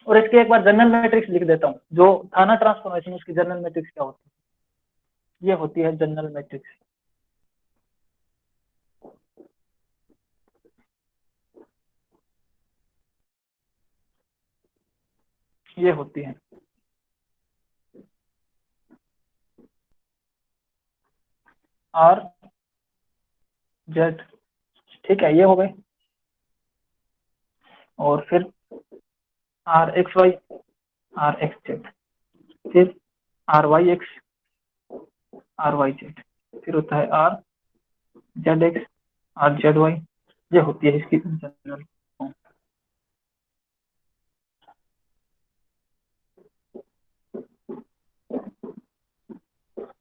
और इसके एक बार जनरल मैट्रिक्स लिख देता हूँ, जो था ना ट्रांसफॉर्मेशन, उसकी जनरल मैट्रिक्स क्या होती है, ये होती है जनरल मैट्रिक्स। ये होती है आर जेड, ठीक है, ये हो गए। और फिर R X Y, R X Z, फिर R Y X, R Y Z, फिर होता है R Z X, R Z Y. ये होती है इसकी जनरल।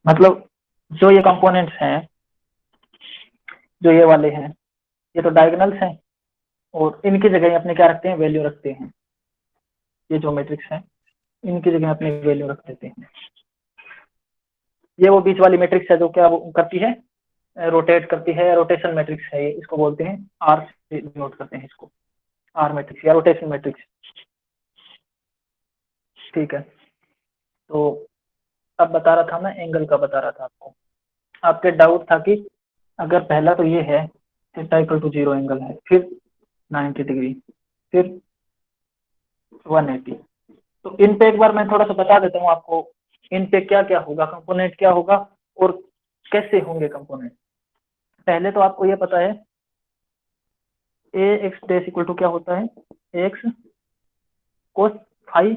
मतलब जो ये कंपोनेंट्स हैं, जो ये वाले हैं, ये तो डायगोनल्स हैं, और इनकी जगह अपने क्या रखते हैं, वैल्यू रखते हैं। ये जो मैट्रिक्स है, इनकी जगह अपनी वैल्यू रख देते हैं। ये वो बीच वाली मैट्रिक्स है जो क्या करती है, रोटेट करती है, रोटेशन मैट्रिक्स है ये, इसको बोलते हैं आर से डिनोट करते हैं इसको, आर मैट्रिक्स या रोटेशन मैट्रिक्स, ठीक है। तो अब बता रहा था मैं, एंगल का बता रहा था आपको। आपके डाउट था कि अगर पहला तो ये है थीटा इक्वल टू 0 एंगल है, फिर 90 डिग्री, फिर 180, तो इन पे एक बार मैं थोड़ा सा बता देता हूँ आपको, इन पे क्या क्या होगा, कंपोनेंट क्या होगा और कैसे होंगे कंपोनेंट। पहले तो आपको ये पता है a x dash equal to क्या होता है, x cos phi,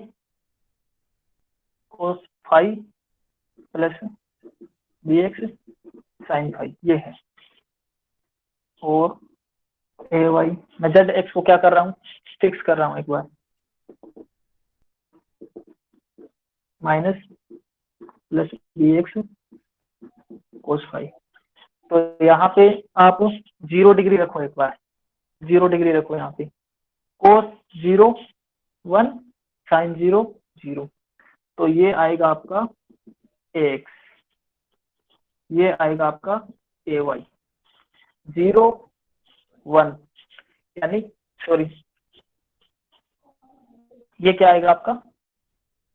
cos phi plus B x sin phi, ये है। और ए वाई, मैं जेड एक्स को क्या कर रहा हूँ, फिक्स कर रहा हूँ एक बार, minus plus B X cos phi. तो यहाँ पे आप 0 डिग्री रखो एक बार, 0 डिग्री रखो यहाँ पे, कोस 0 1, साइन 0 0, तो ये आएगा आपका एक्स, ये आएगा आपका ए वाई, 0 1, यानी सॉरी, ये क्या आएगा आपका,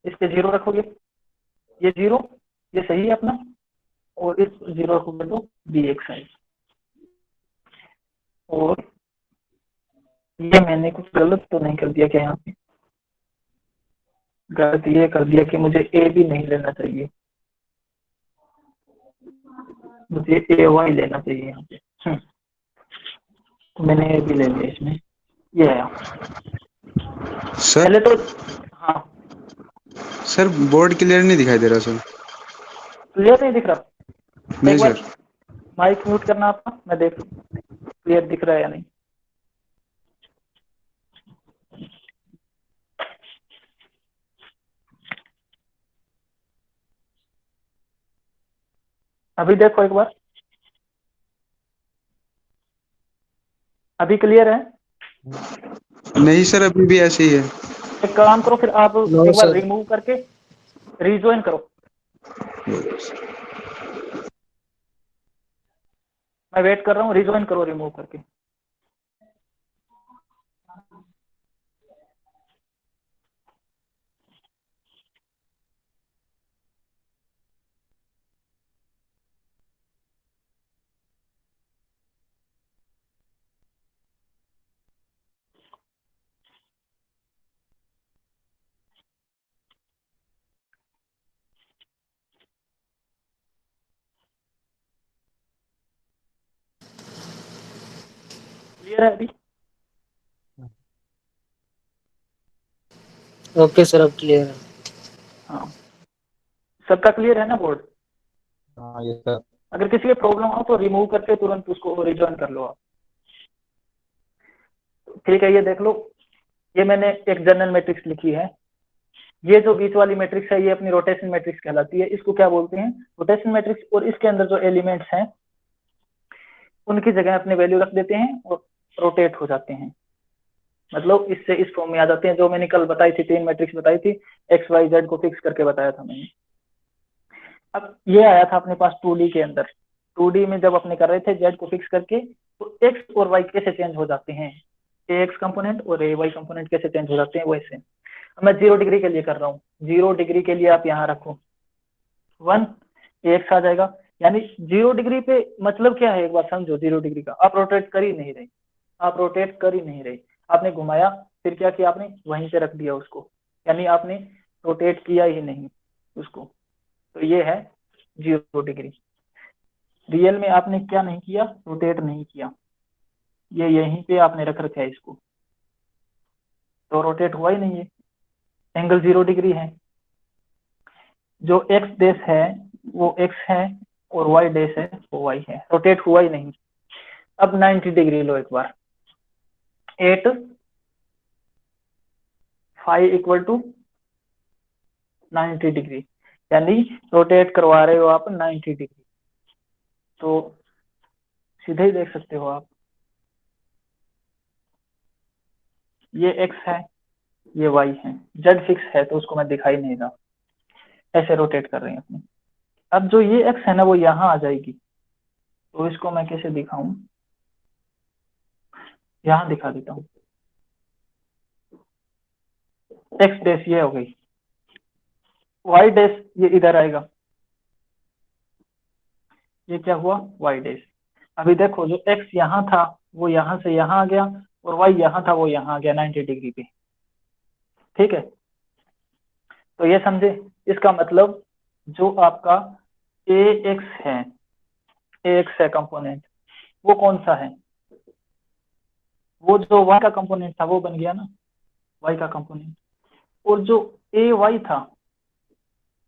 इस पे 0 रखोगे, ये 0, ये सही है अपना, और इस 0 रखोगे तो बी एक्स आएगा। और ये मैंने कुछ गलत तो नहीं कर दिया क्या, यहाँ पे गलत ये कर दिया कि मुझे ए भी नहीं लेना चाहिए, मुझे ए वाई लेना चाहिए यहाँ पे, तो मैंने ए भी ले लिया इसमें, ये है सर पहले तो। हाँ, सर बोर्ड क्लियर नहीं दिखाई दे रहा सर। क्लियर नहीं दिख रहा, नहीं एक बार सर। माइक म्यूट करना आपका, मैं देख लूँ क्लियर दिख रहा है या नहीं। अभी देखो एक बार, अभी क्लियर है। नहीं सर, अभी भी ऐसे ही है। एक काम करो फिर, आप नो एक बार सर। रिमूव करके रिज्वाइन करो, मैं वेट कर रहा हूँ, रिज्वाइन करो रिमूव करके। क्लियर है अभी? ओके सर, अब क्लियर है। हाँ, सबका क्लियर है ना बोर्ड? हाँ ये सर। अगर किसी की प्रॉब्लम हो तो रिमूव करके तुरंत उसको रिज्वाइन कर लो आप। ठीक है, ये देख लो, ये मैंने एक जनरल मैट्रिक्स लिखी है। ये जो बीच वाली मैट्रिक्स है, ये अपनी रोटेशन मैट्रिक्स कहलाती है। इसको क्या बोलते हैं, रोटेशन मैट्रिक्स। और इसके अंदर जो एलिमेंट्स हैं उनकी जगह अपने वैल्यू रख देते हैं और रोटेट हो जाते हैं। मतलब इससे इस फॉर्म में आ जाते हैं, जो मैंने कल बताई थी, 3 मैट्रिक्स बताई थी, एक्स वाई जेड को फिक्स करके बताया था मैंने। अब ये आया था अपने पास 2D के अंदर, 2D में जब अपने कर रहे थे जेड को फिक्स करके, तो एक्स और वाई कैसे चेंज हो जाते हैं, ए एक्स कंपोनेंट और ए वाई कंपोनेंट कैसे चेंज हो जाते हैं वैसे। मैं 0 डिग्री के लिए कर रहा हूँ, 0 डिग्री के लिए आप यहाँ रखो 1, एक्स आ जाएगा। यानी 0 डिग्री पे मतलब क्या है, एक बार समझो, 0 डिग्री का आप रोटेट कर ही नहीं रहे, आप रोटेट कर ही नहीं रहे, आपने घुमाया फिर क्या किया, आपने वहीं से रख दिया उसको, यानी आपने रोटेट किया ही नहीं उसको। तो ये है 0 डिग्री। रियल में आपने क्या नहीं किया, रोटेट नहीं किया, ये यहीं पे आपने रख रखा है इसको, तो रोटेट हुआ ही नहीं है, एंगल 0 डिग्री है। जो एक्स डैश है वो एक्स है और वाई डैश है वो वाई है, रोटेट हुआ ही नहीं। अब 90 डिग्री लो एक बार, 8 फाइव इक्वल टू 90 डिग्री, यानी रोटेट करवा रहे हो आप 90 डिग्री। तो सीधे ही देख सकते हो आप, ये एक्स है ये वाई है, जेड फिक्स है तो उसको मैं दिखाई नहीं रहा, ऐसे रोटेट कर रहे हैं अपने। अब जो ये एक्स है ना वो यहाँ आ जाएगी, तो इसको मैं कैसे दिखाऊं, यहाँ दिखा देता हूँ। एक्स डैश ये हो गई, वाई डैश ये इधर आएगा, ये क्या हुआ वाई डैश। अभी देखो जो एक्स यहाँ था वो यहाँ से यहाँ आ गया, और वाई यहाँ था वो यहाँ आ गया 90 डिग्री पे, ठीक है। तो ये समझे, इसका मतलब जो आपका ए एक्स है, ए एक्स है कंपोनेंट, वो कौन सा है, वो जो वाई का कंपोनेंट था वो बन गया ना, वाई का कंपोनेंट। और जो ए वाई था,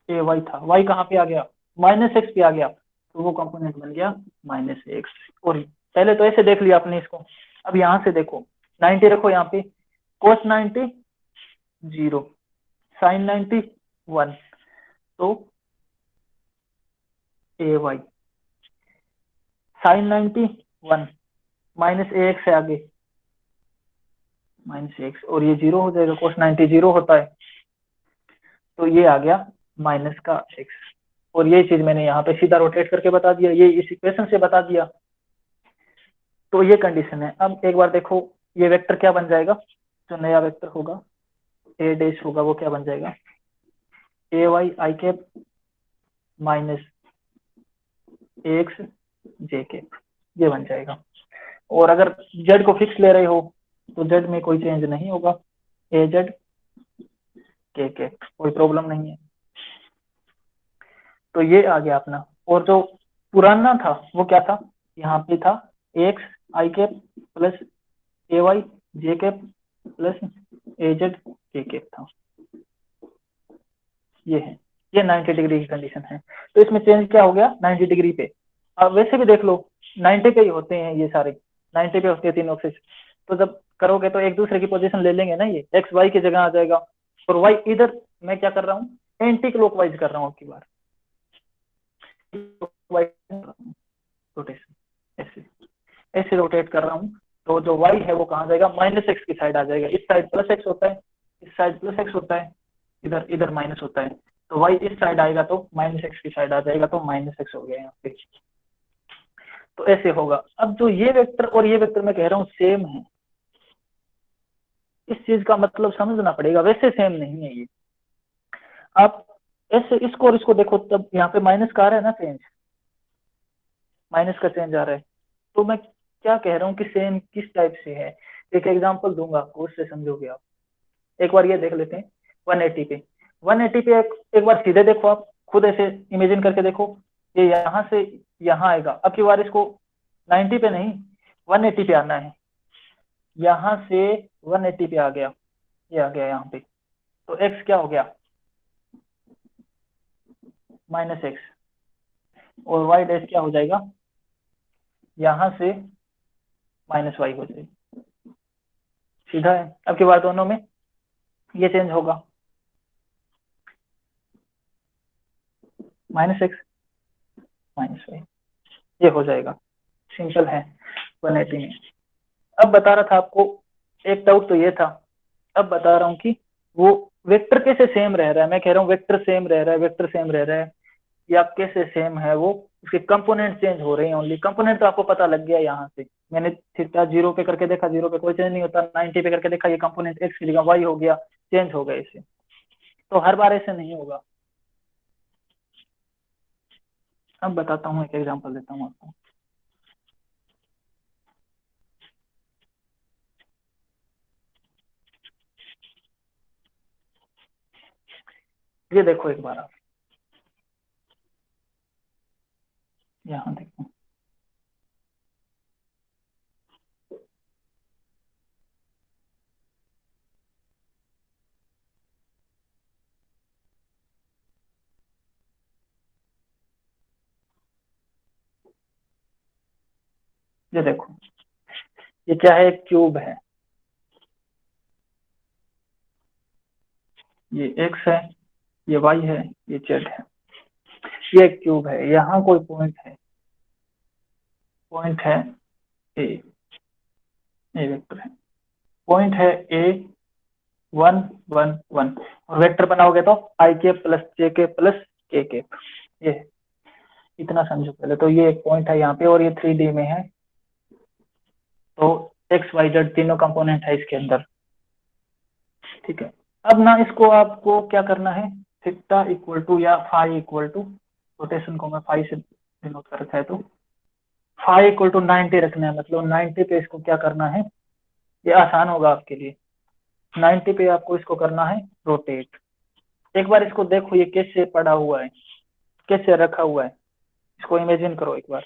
ए वाई था, वाई कहाँ पे आ गया, माइनस एक्स पे आ गया, तो वो कंपोनेंट बन गया माइनस एक्स। और पहले तो ऐसे देख लिया आपने इसको, अब यहाँ से देखो 90 रखो यहाँ पे, कोस 90 0, साइन 90 1, तो ए वाई साइन 90 1 माइनस ए एक्स है आगे, माइनस एक्स, और ये 0 हो जाएगा, कोस 90 0 होता है, तो ये आ गया माइनस का एक्स। और ये चीज मैंने यहाँ पे सीधा रोटेट करके बता दिया, ये इस इक्वेशन से बता दिया। तो ये कंडीशन है। अब एक बार देखो ये वेक्टर क्या बन जाएगा, जो नया वेक्टर होगा ए डैश होगा वो क्या बन जाएगा, ए वाई आई कैप माइनस एक्स जे कैप, ये बन जाएगा। और अगर जेड को फिक्स ले रहे हो तो जेड में कोई चेंज नहीं होगा, ए जेड के कैप, कोई प्रॉब्लम नहीं है। तो ये आ गया अपना। और जो पुराना था वो क्या था, यहाँ पे था एक्स आई कैप प्लस ए वाई जे कैप प्लस ए जेड के कैप था, ये है, ये 90 डिग्री की कंडीशन है। तो इसमें चेंज क्या हो गया 90 डिग्री पे। अब वैसे भी देख लो 90 पे ही होते हैं ये सारे, 90 पे होते हैं तीनों एक्सिस। तो जब करोगे तो एक दूसरे की पोजीशन ले लेंगे ना, ये एक्स वाई की जगह आ जाएगा, और वाई इधर मैं क्या कर रहा हूँ एंटी क्लॉकवाइज कर रहा हूँ आपकी बार, रोटेशन ऐसे ऐसे रोटेट कर रहा हूँ। तो जो y है वो कहाँ जाएगा, माइनस एक्स की साइड आ जाएगा, इस साइड प्लस एक्स होता है, इस साइड प्लस एक्स होता है, इधर इधर माइनस होता है, तो y इस साइड आएगा तो माइनस एक्स की साइड आ जाएगा, तो माइनस एक्स हो गया यहाँ पे। तो ऐसे होगा। अब जो ये वेक्टर और ये वेक्टर मैं कह रहा हूँ सेम है, इस चीज का मतलब समझना पड़ेगा, वैसे सेम नहीं है ये। आप ऐसे इसको और इसको देखो, तब यहाँ पे माइनस का आ रहा है ना चेंज, माइनस का चेंज आ रहा है, तो मैं क्या कह रहा हूँ कि सेम किस टाइप से है। एक एग्जांपल दूंगा आपको, उससे समझोगे आप। एक बार ये देख लेते हैं 180 पे, 180 पे एक बार सीधे देखो, आप खुद ऐसे इमेजिन करके देखो, ये यहाँ से यहाँ आएगा। अब की बार इसको 90 पे नहीं 180 पे आना है, यहाँ से 180 पे आ गया, ये आ गया यहाँ पे, तो x क्या हो गया माइनस एक्स, और y डैश क्या हो जाएगा यहाँ से माइनस वाई हो जाएगी, सीधा है। अब की बार दोनों में ये चेंज होगा, माइनस एक्स माइनस वाई, ये हो जाएगा, सिंपल है 180 में। अब बता रहा था आपको, एक डाउट तो ये था, अब बता रहा हूँ कि वो वेक्टर कैसे सेम रह रहा है। मैं कह रहा हूँ वेक्टर सेम रह रहा है, वेक्टर सेम रह रहा है, या कैसे सेम है वो, उसके कंपोनेंट चेंज हो रहे हैं ओनली। कंपोनेंट तो आपको पता लग गया यहाँ से, मैंने थीटा 0 पे करके देखा 0 पे कोई चेंज नहीं होता, 90 पे करके देखा ये कंपोनेंट एक्स की जगह वाई हो गया, चेंज हो गए इसे। तो हर बार ऐसे नहीं होगा। अब बताता हूँ, एक एग्जांपल देता हूँ आपको। ये देखो एक बार आप यहाँ देखो, ये देखो, ये क्या है, एक क्यूब है, ये एक्स है, ये वाई है, ये जेड है, ये एक क्यूब है। यहाँ कोई पॉइंट है, पॉइंट है ए, वेक्टर है, पॉइंट है ए 1 1 1, और वेक्टर बनाओगे तो आई के प्लस जे के प्लस के ये इतना समझो पहले। तो ये एक पॉइंट है यहाँ पे, और ये 3D में है, तो एक्स वाई जेड तीनों कंपोनेंट है इसके अंदर, ठीक है। अब ना इसको आपको क्या करना है, थीटा इक्वल टू या फाई इक्वल टू, रोटेशन को मैं फाई से डिनोट कर रखा है, तो फाई इक्वल टू 90 रखना है, मतलब 90 पे इसको क्या करना है, ये आसान होगा आपके लिए। 90 पे आपको इसको करना है रोटेट। एक बार इसको देखो, ये कैसे पड़ा हुआ है, कैसे रखा हुआ है, इसको इमेजिन करो एक बार,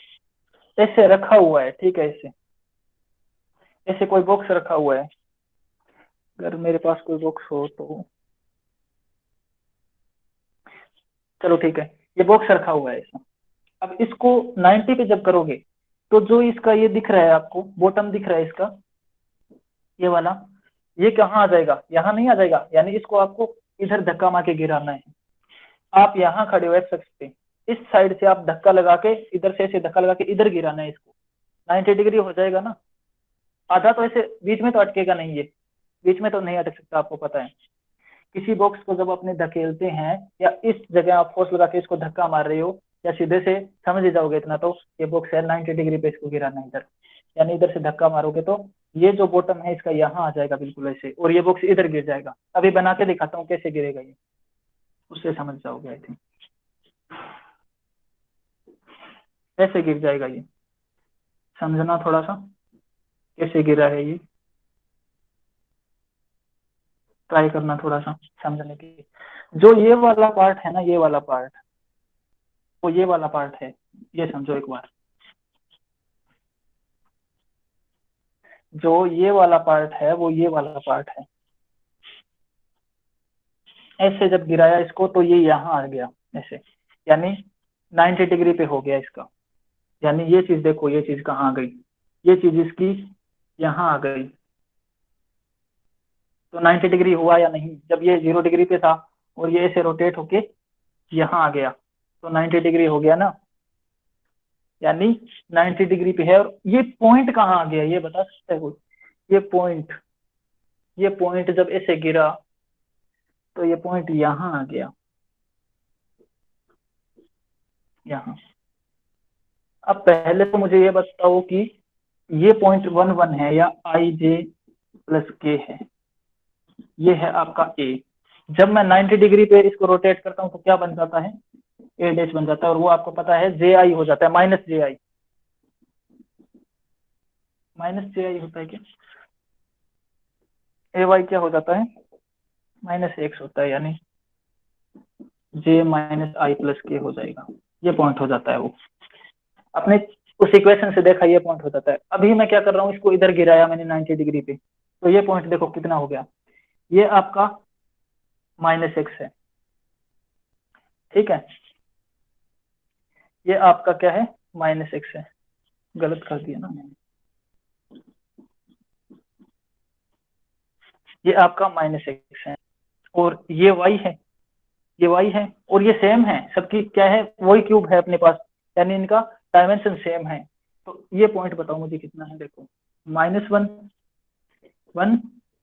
ऐसे रखा हुआ है, ठीक है। ऐसे ऐसे कोई बॉक्स रखा हुआ है, अगर मेरे पास कोई बॉक्स हो तो, चलो ठीक है, ये बॉक्स रखा हुआ है ऐसा। अब इसको 90 पे जब करोगे, तो जो इसका ये दिख रहा है आपको, बॉटम दिख रहा है इसका, ये वाला, ये कहाँ आ जाएगा, यहाँ नहीं आ जाएगा, यानी इसको आपको इधर धक्का मार के गिराना है। आप यहाँ खड़े हो एक्स एक्स पे, इस साइड से आप धक्का लगा के, इधर से ऐसे धक्का लगा के इधर गिराना है इसको, 90 डिग्री हो जाएगा ना। आधा तो ऐसे बीच में तो अटकेगा नहीं, ये बीच में तो नहीं अटक सकता, आपको पता है। किसी बॉक्स को जब अपने धकेलते हैं, या इस जगह आप फोर्स लगा के इसको धक्का मार रहे हो, या सीधे से समझ ही जाओगे इतना, तो ये बॉक्स है 90 डिग्री पे इसको गिराना है इधर, यानी इधर से धक्का मारोगे तो ये जो बॉटम है इसका यहाँ आ जाएगा बिल्कुल ऐसे, और ये बॉक्स इधर गिर जाएगा। अभी बना के दिखाता हूँ कैसे गिरेगा ये, उससे समझ जाओगे आई थिंक। ऐसे गिर जाएगा ये, समझना थोड़ा सा कैसे गिरा है ये, ट्राई करना थोड़ा सा समझने की। जो ये वाला पार्ट है ना, ये वाला पार्ट, वो ये वाला पार्ट है, ये समझो एक बार। जो ये वाला पार्ट है वो ये वाला पार्ट है। ऐसे जब गिराया इसको तो ये यहाँ आ गया ऐसे, यानी 90 डिग्री पे हो गया इसका। यानी ये चीज देखो, ये चीज कहाँ आ गई, ये चीज इसकी यहाँ आ गई। तो 90 डिग्री हुआ या नहीं, जब ये 0 डिग्री पे था और ये ऐसे रोटेट होके यहाँ आ गया, तो 90 डिग्री हो गया ना, यानी 90 डिग्री पे है। और ये पॉइंट कहाँ आ गया, ये बता सकता है कोई? ये पॉइंट जब ऐसे गिरा तो ये पॉइंट यहाँ आ गया, यहाँ। अब पहले तो मुझे ये बताओ कि ये पॉइंट 1 1 है या आई जे प्लस के है, ये है आपका ए। जब मैं 90 डिग्री पे इसको रोटेट करता हूँ तो क्या बन जाता है, ए डैश बन जाता है, और वो आपको पता है जे आई हो जाता है, माइनस जे आई, माइनस जे आई होता है क्या, ए वाई क्या हो जाता है, माइनस एक्स होता है, यानी जे माइनस आई प्लस के हो जाएगा। ये पॉइंट हो जाता है वो, अपने उस इक्वेशन से देखा, ये पॉइंट हो जाता है। अभी मैं क्या कर रहा हूँ, इसको इधर गिराया मैंने 90 डिग्री पे, तो ये पॉइंट देखो कितना हो गया, ये आपका माइनस एक्स है, ठीक है। ये आपका क्या है, माइनस एक्स है, गलत कर दिया ना मैंने, ये आपका माइनस एक्स है, और ये वाई है, ये वाई है, और ये सेम है सबकी, क्या है, वही क्यूब है अपने पास, यानी इनका डायमेंशन सेम है। तो ये पॉइंट बताओ मुझे कितना है, देखो -1 1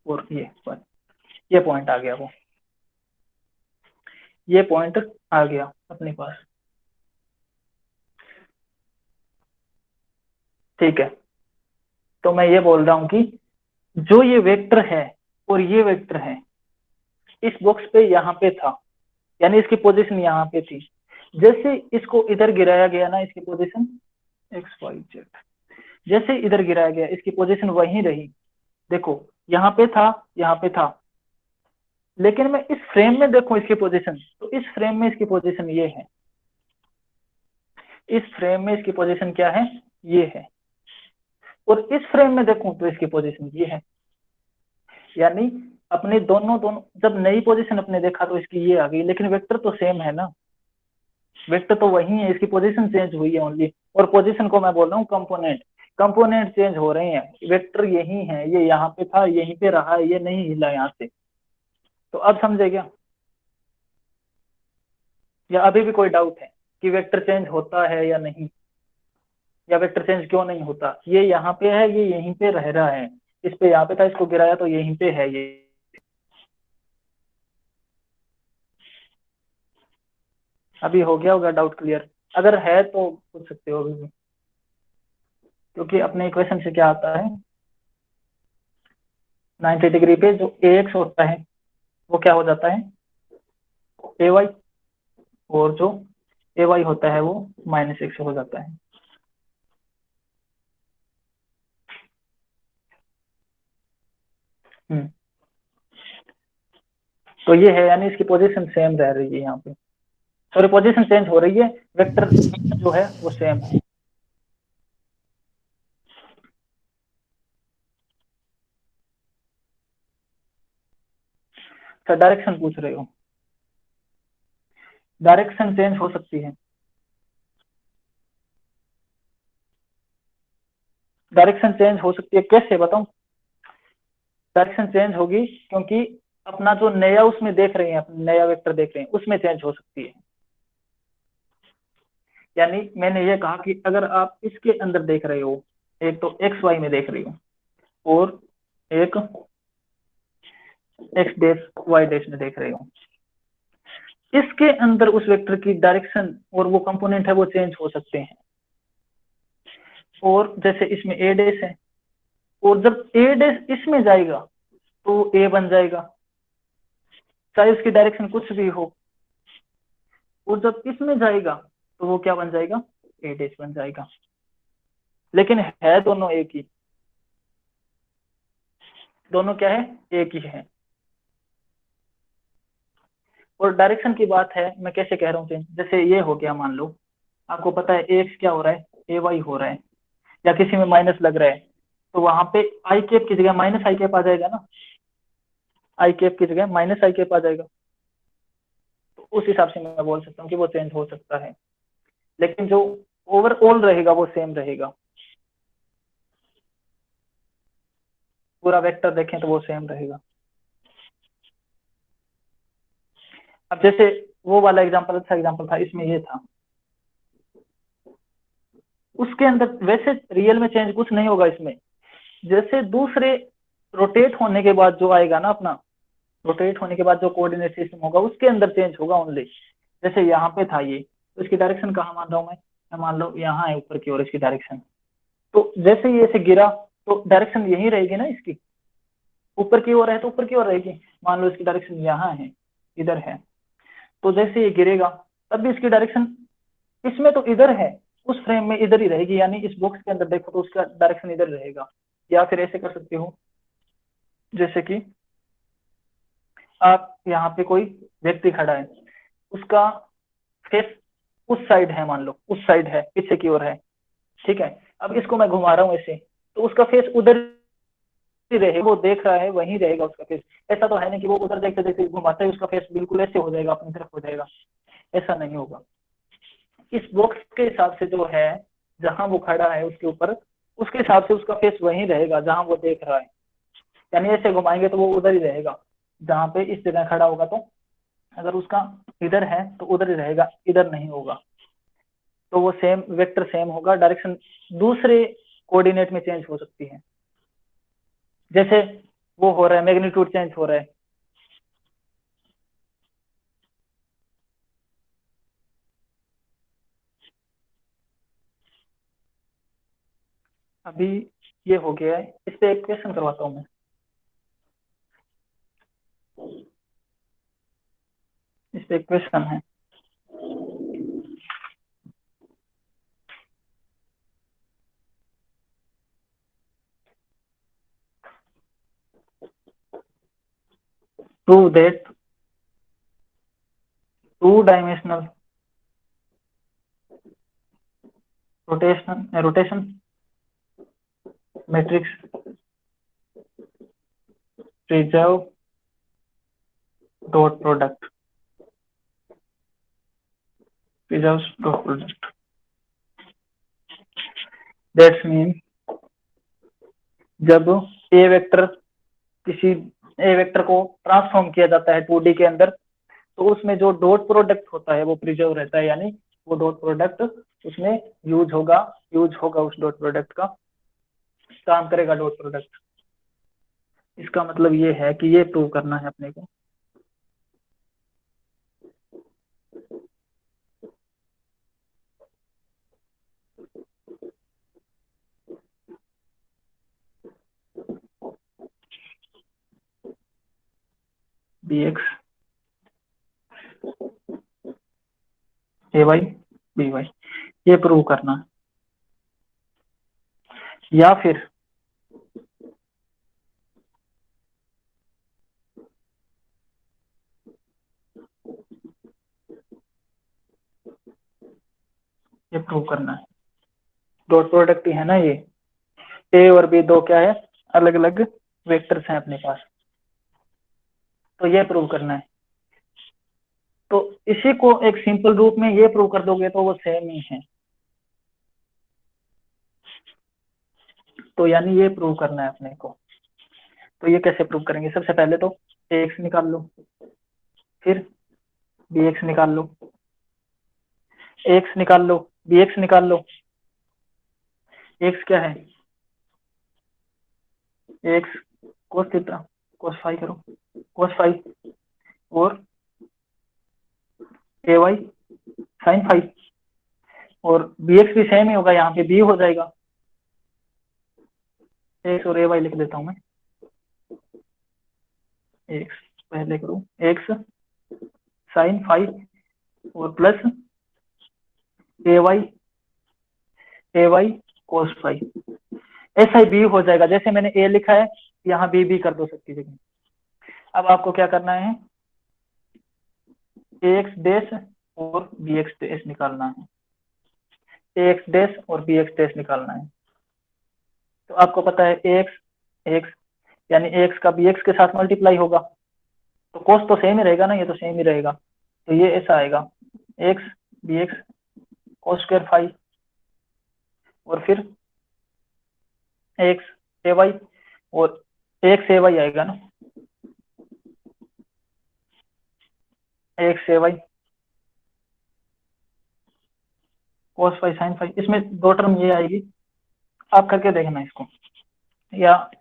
और ये 1, ये पॉइंट आ गया, वो ये पॉइंट आ गया अपने पास, ठीक है। तो मैं ये बोल रहा हूं कि जो ये वेक्टर है और ये वेक्टर है, इस बॉक्स पे यहाँ पे था, यानी इसकी पोजीशन यहाँ पे थी। जैसे इसको इधर गिराया गया ना, इसकी पोजीशन XYZ, जैसे इधर गिराया गया इसकी पोजीशन वहीं रही। देखो यहाँ पे था, यहाँ पे था, लेकिन मैं इस फ्रेम में देखूं इसकी पोजीशन, तो इस फ्रेम में इसकी पोजीशन ये है, इस फ्रेम में इसकी पोजीशन क्या है, ये है। और इस फ्रेम में देखूं तो इसकी पोजीशन ये है। यानी अपने दोनों दोनों जब नई पोजीशन अपने देखा तो इसकी ये आ गई, लेकिन वेक्टर तो सेम है ना, वेक्टर तो वही है, इसकी पोजीशन चेंज हुई है ओनली। और पोजीशन को मैं बोल रहा हूँ कंपोनेंट, कंपोनेंट चेंज हो रहे हैं, वेक्टर यही है, ये यहाँ पे था यहीं पे रहा है, ये नहीं हिला यहाँ से। तो अब समझे क्या, या अभी भी कोई डाउट है कि वेक्टर चेंज होता है या नहीं, या वेक्टर चेंज क्यों नहीं होता? ये यहाँ पे है, ये यहीं पे रह रहा है, इस पे यहाँ पे था, इसको गिराया तो यहीं पे है ये। अभी हो गया होगा डाउट क्लियर? अगर है तो पूछ सकते हो अभी भी, क्योंकि अपने इक्वेशन से क्या आता है, 90 डिग्री पे जो AX होता है वो क्या हो जाता है, AY, और जो AY होता है वो -X हो जाता है। हम्म, तो ये है, यानी इसकी पोजीशन सेम रह रही है यहाँ पे, सॉरी पोजीशन चेंज हो रही है, वेक्टर जो है वो सेम है। तो डायरेक्शन पूछ रहे हो, डायरेक्शन चेंज हो सकती है, डायरेक्शन चेंज हो सकती है, कैसे बताऊं? डायरेक्शन चेंज होगी क्योंकि अपना जो नया उसमें देख रहे हैं, अपना नया वेक्टर देख रहे हैं, उसमें चेंज हो सकती है। यानी मैंने ये कहा कि अगर आप इसके अंदर देख रहे हो, एक तो XY में देख रही हो और एक X डैश Y डैश में देख रहे हो, इसके अंदर उस वेक्टर की डायरेक्शन और वो कंपोनेंट है वो चेंज हो सकते हैं। और जैसे इसमें A डैश है, और जब A डैश इसमें जाएगा तो A बन जाएगा, चाहे उसकी डायरेक्शन कुछ भी हो। और जब इसमें जाएगा तो वो क्या बन जाएगा, A डैश बन जाएगा। लेकिन है दोनों एक ही, दोनों क्या है, एक ही है। और डायरेक्शन की बात है, मैं कैसे कह रहा हूँ चेंज, जैसे ये हो गया, मान लो आपको पता है AX क्या हो रहा है, AY हो रहा है, या किसी में माइनस लग रहा है, तो वहां पे आई कैप की जगह माइनस आई कैप आ जाएगा ना, आई कैप की जगह माइनस आई कैप आ जाएगा। तो उस हिसाब से मैं बोल सकता हूँ कि वो चेंज हो सकता है, लेकिन जो ओवरऑल रहेगा वो सेम रहेगा, पूरा वेक्टर देखें तो वो सेम रहेगा। अब जैसे वो वाला एग्जांपल अच्छा एग्जांपल था, इसमें ये था, उसके अंदर वैसे रियल में चेंज कुछ नहीं होगा इसमें, जैसे दूसरे रोटेट होने के बाद जो आएगा ना अपना, रोटेट होने के बाद जो कोऑर्डिनेट सिस्टम होगा उसके अंदर चेंज होगा ओनली। जैसे यहाँ पे था ये, तो इसकी डायरेक्शन कहाँ मान रहा हूँ मैं मान लो यहाँ है ऊपर की ओर इसकी डायरेक्शन, तो जैसे ही ऐसे गिरा तो डायरेक्शन यही रहेगी ना इसकी, ऊपर की ओर है तो ऊपर की ओर रहेगी। मान लो इसकी डायरेक्शन यहाँ है, इधर है, तो जैसे ये गिरेगा तब भी इसकी डायरेक्शन इसमें तो इधर है, उस फ्रेम में इधर ही रहेगी, यानी इस बॉक्स के अंदर देखो तो उसका डायरेक्शन इधर रहेगा। या फिर ऐसे कर सकते हो, जैसे कि आप यहाँ पे कोई व्यक्ति खड़ा है, उसका फेस उस साइड है, मान लो उस साइड है, पीछे की ओर है, ठीक है। अब इसको मैं घुमा रहा हूँ ऐसे, तो उसका फेस उधर ही रहेगा, वो देख रहा है वहीं रहेगा उसका फेस। ऐसा तो है नहीं कि वो उधर देखते देखते घुमाता है उसका फेस बिल्कुल ऐसे हो जाएगा, अपनी तरफ हो जाएगा, ऐसा नहीं होगा। इस बॉक्स के हिसाब से जो है, जहां वो खड़ा है उसके ऊपर, उसके हिसाब से उसका फेस वहीं रहेगा जहां वो देख रहा है, यानी ऐसे घुमाएंगे तो वो उधर ही रहेगा, जहां पे इस जगह खड़ा होगा, तो अगर उसका इधर है तो उधर ही रहेगा, इधर नहीं होगा। तो वो सेम वेक्टर सेम होगा, डायरेक्शन दूसरे कोऑर्डिनेट में चेंज हो सकती है, जैसे वो हो रहा है मैग्नीट्यूड चेंज हो रहा है। अभी ये हो गया है, इस पे एक क्वेश्चन करवाता हूँ मैं। पे क्वेश्चन है। Prove that two-dimensional rotation matrix preserve dot product preserves dot product. That means जब ए वेक्टर किसी ए वेक्टर को ट्रांसफॉर्म किया जाता है 2D के अंदर, तो उसमें जो डॉट प्रोडक्ट होता है वो प्रिजर्व रहता है, यानी वो डॉट प्रोडक्ट उसमें यूज होगा उस डॉट प्रोडक्ट का काम करेगा डॉट प्रोडक्ट। इसका मतलब ये है कि ये प्रूव करना है अपने को। bx ay by ये प्रूव करना है, या फिर ये प्रूव करना है। डॉट प्रोडक्ट ही है ना ये, ए और बी दो क्या है, अलग अलग वेक्टर्स हैं अपने पास, तो ये प्रूव करना है। तो इसी को एक सिंपल रूप में ये प्रूव कर दोगे तो वो सेम ही है, तो यानी ये प्रूव करना है अपने को। तो ये कैसे प्रूव करेंगे, सबसे पहले तो ax निकाल लो, फिर bx निकाल लो, x निकाल लो, bx निकाल लो। x क्या है, x cos theta cos phi करो, cos फाई, और ay sin फाई, और bx भी सेम ही होगा, यहाँ पे b हो जाएगा। x और ay लिख देता हूं मैं, x पहले करूं, x sin फाई और प्लस ay cos फाई, ऐसा ही b हो जाएगा। जैसे मैंने a लिखा है यहाँ b कर दो सबकी जगह। अब आपको क्या करना है, ax डैश और bx डैश निकालना है, ax डैश और bx डैश निकालना है। तो आपको पता है x यानी x का bx के साथ मल्टीप्लाई होगा, तो cos तो सेम ही रहेगा ना, ये तो सेम ही रहेगा, तो ये ऐसा आएगा x bx cos square phi, और फिर x ay और x ay आएगा ना, x ay cos phi sin phi, इसमें दो टर्म ये आएगी। आप करके देखना इसको, या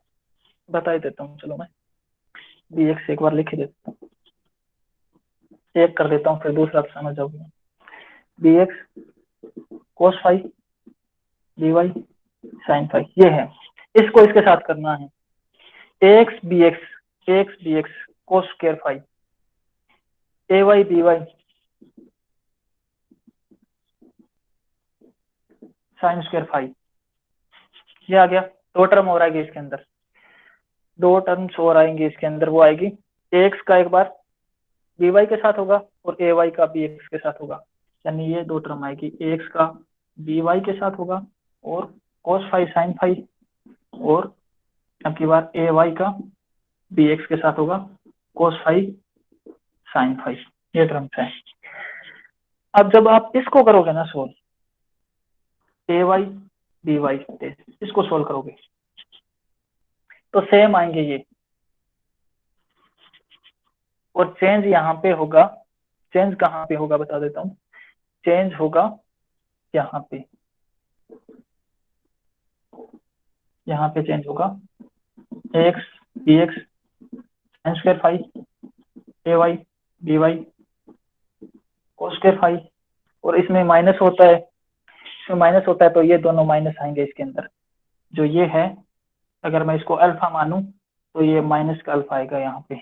बता ही देता हूँ, चलो मैं bx एक बार लिख ही देता हूँ, एक कर देता हूँ, फिर दूसरा समझ जाओगे। bx cos phi by sin phi ये है, इसको इसके साथ करना है, ax bx cos square phi, ay by sin square phi, ये आ गया। दो टर्म और आएगी इसके अंदर, दो टर्म्स और आएंगे इसके अंदर, वो आएगी x का एक बार by के साथ होगा और ay का bx के साथ होगा, यानी ये दो टर्म आएगी, x का by के साथ होगा और cos फाई sin फाई, और अब की बार ay का bx के साथ होगा cos फाई sin फाई, ये टर्म्स है। अब जब आप इसको करोगे ना सोल्व, ay by इसको सोल्व करोगे तो सेम आएंगे ये, और चेंज यहाँ पे होगा, चेंज कहाँ पे होगा बता देता हूँ, चेंज होगा यहाँ पे, यहाँ पे चेंज होगा x bx sin square phi, ay by cos square phi, और इसमें माइनस होता है, इसमें माइनस होता है तो ये दोनों माइनस आएंगे इसके अंदर। जो ये है, अगर मैं इसको अल्फा मानूं तो ये माइनस का अल्फा आएगा यहाँ पे,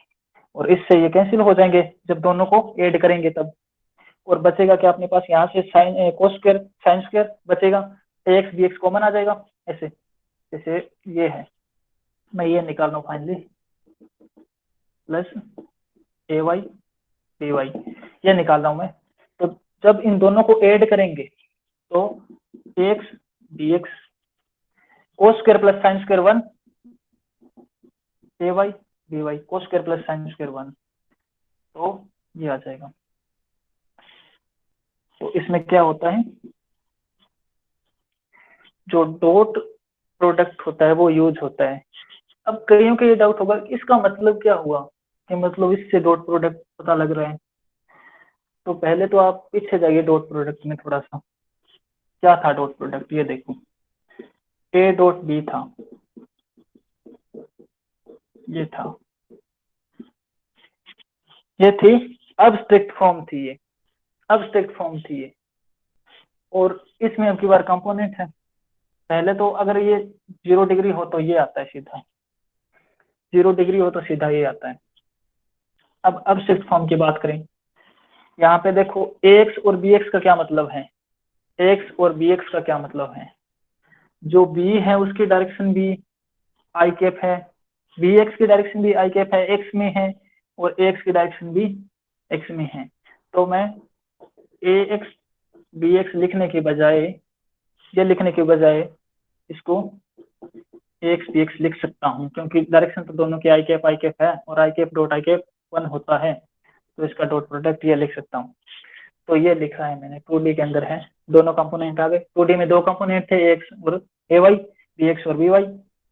और इससे ये कैंसिल हो जाएंगे जब दोनों को ऐड करेंगे तब। और बचेगा क्या अपने पास, यहाँ से sine cos square sine square बचेगा, ax bx कॉमन आ जाएगा ऐसे। जैसे ये है, मैं ये निकाल रहा हूँ फाइनली, प्लस ay by ये निकाल रहा हूँ मैं। तो जब इन दोनों को ऐड करेंगे तो ax bx cos square plus sine square 1 ay by cos square plus sine square 1, तो ये आ जाएगा। तो इसमें क्या होता है, जो डॉट प्रोडक्ट होता है वो यूज होता है। अब कईयों को ये डाउट होगा इसका मतलब क्या हुआ, कि मतलब इससे डॉट प्रोडक्ट पता लग रहा है। तो पहले तो आप पीछे जाइए डॉट प्रोडक्ट में थोड़ा सा, क्या था डॉट प्रोडक्ट, ये देखो a डॉट b था, ये था, ये थी अब्स्ट्रैक्ट फॉर्म थी, ये अब्स्ट्रैक्ट फॉर्म थी ये। और इसमें अब की बार कंपोनेंट है। पहले तो अगर ये 0 डिग्री हो तो ये आता है सीधा, 0 डिग्री हो तो सीधा ये आता है। अब अब्स्ट्रैक्ट फॉर्म की बात करें, यहाँ पे देखो ax और bx का क्या मतलब है, x और bx का क्या मतलब है, जो b है उसकी डायरेक्शन भी आई कैप है, bx की डायरेक्शन भी आई कैप है, x में है, और ax की डायरेक्शन भी x में है। तो मैं ax bx लिखने के बजाय, ये लिखने के बजाय इसको ax bx लिख सकता हूँ, क्योंकि डायरेक्शन तो दोनों की आई कैप है, और आई कैप डॉट आई कैप 1 होता है, तो इसका डॉट प्रोडक्ट ये लिख सकता हूँ। तो ये लिखा है मैंने, 2D के अंदर है, दोनों कंपोनेंट आ गए। 2D में दो कंपोनेंट थे, एक्स और ए वाई, बी एक्स और बी वाई,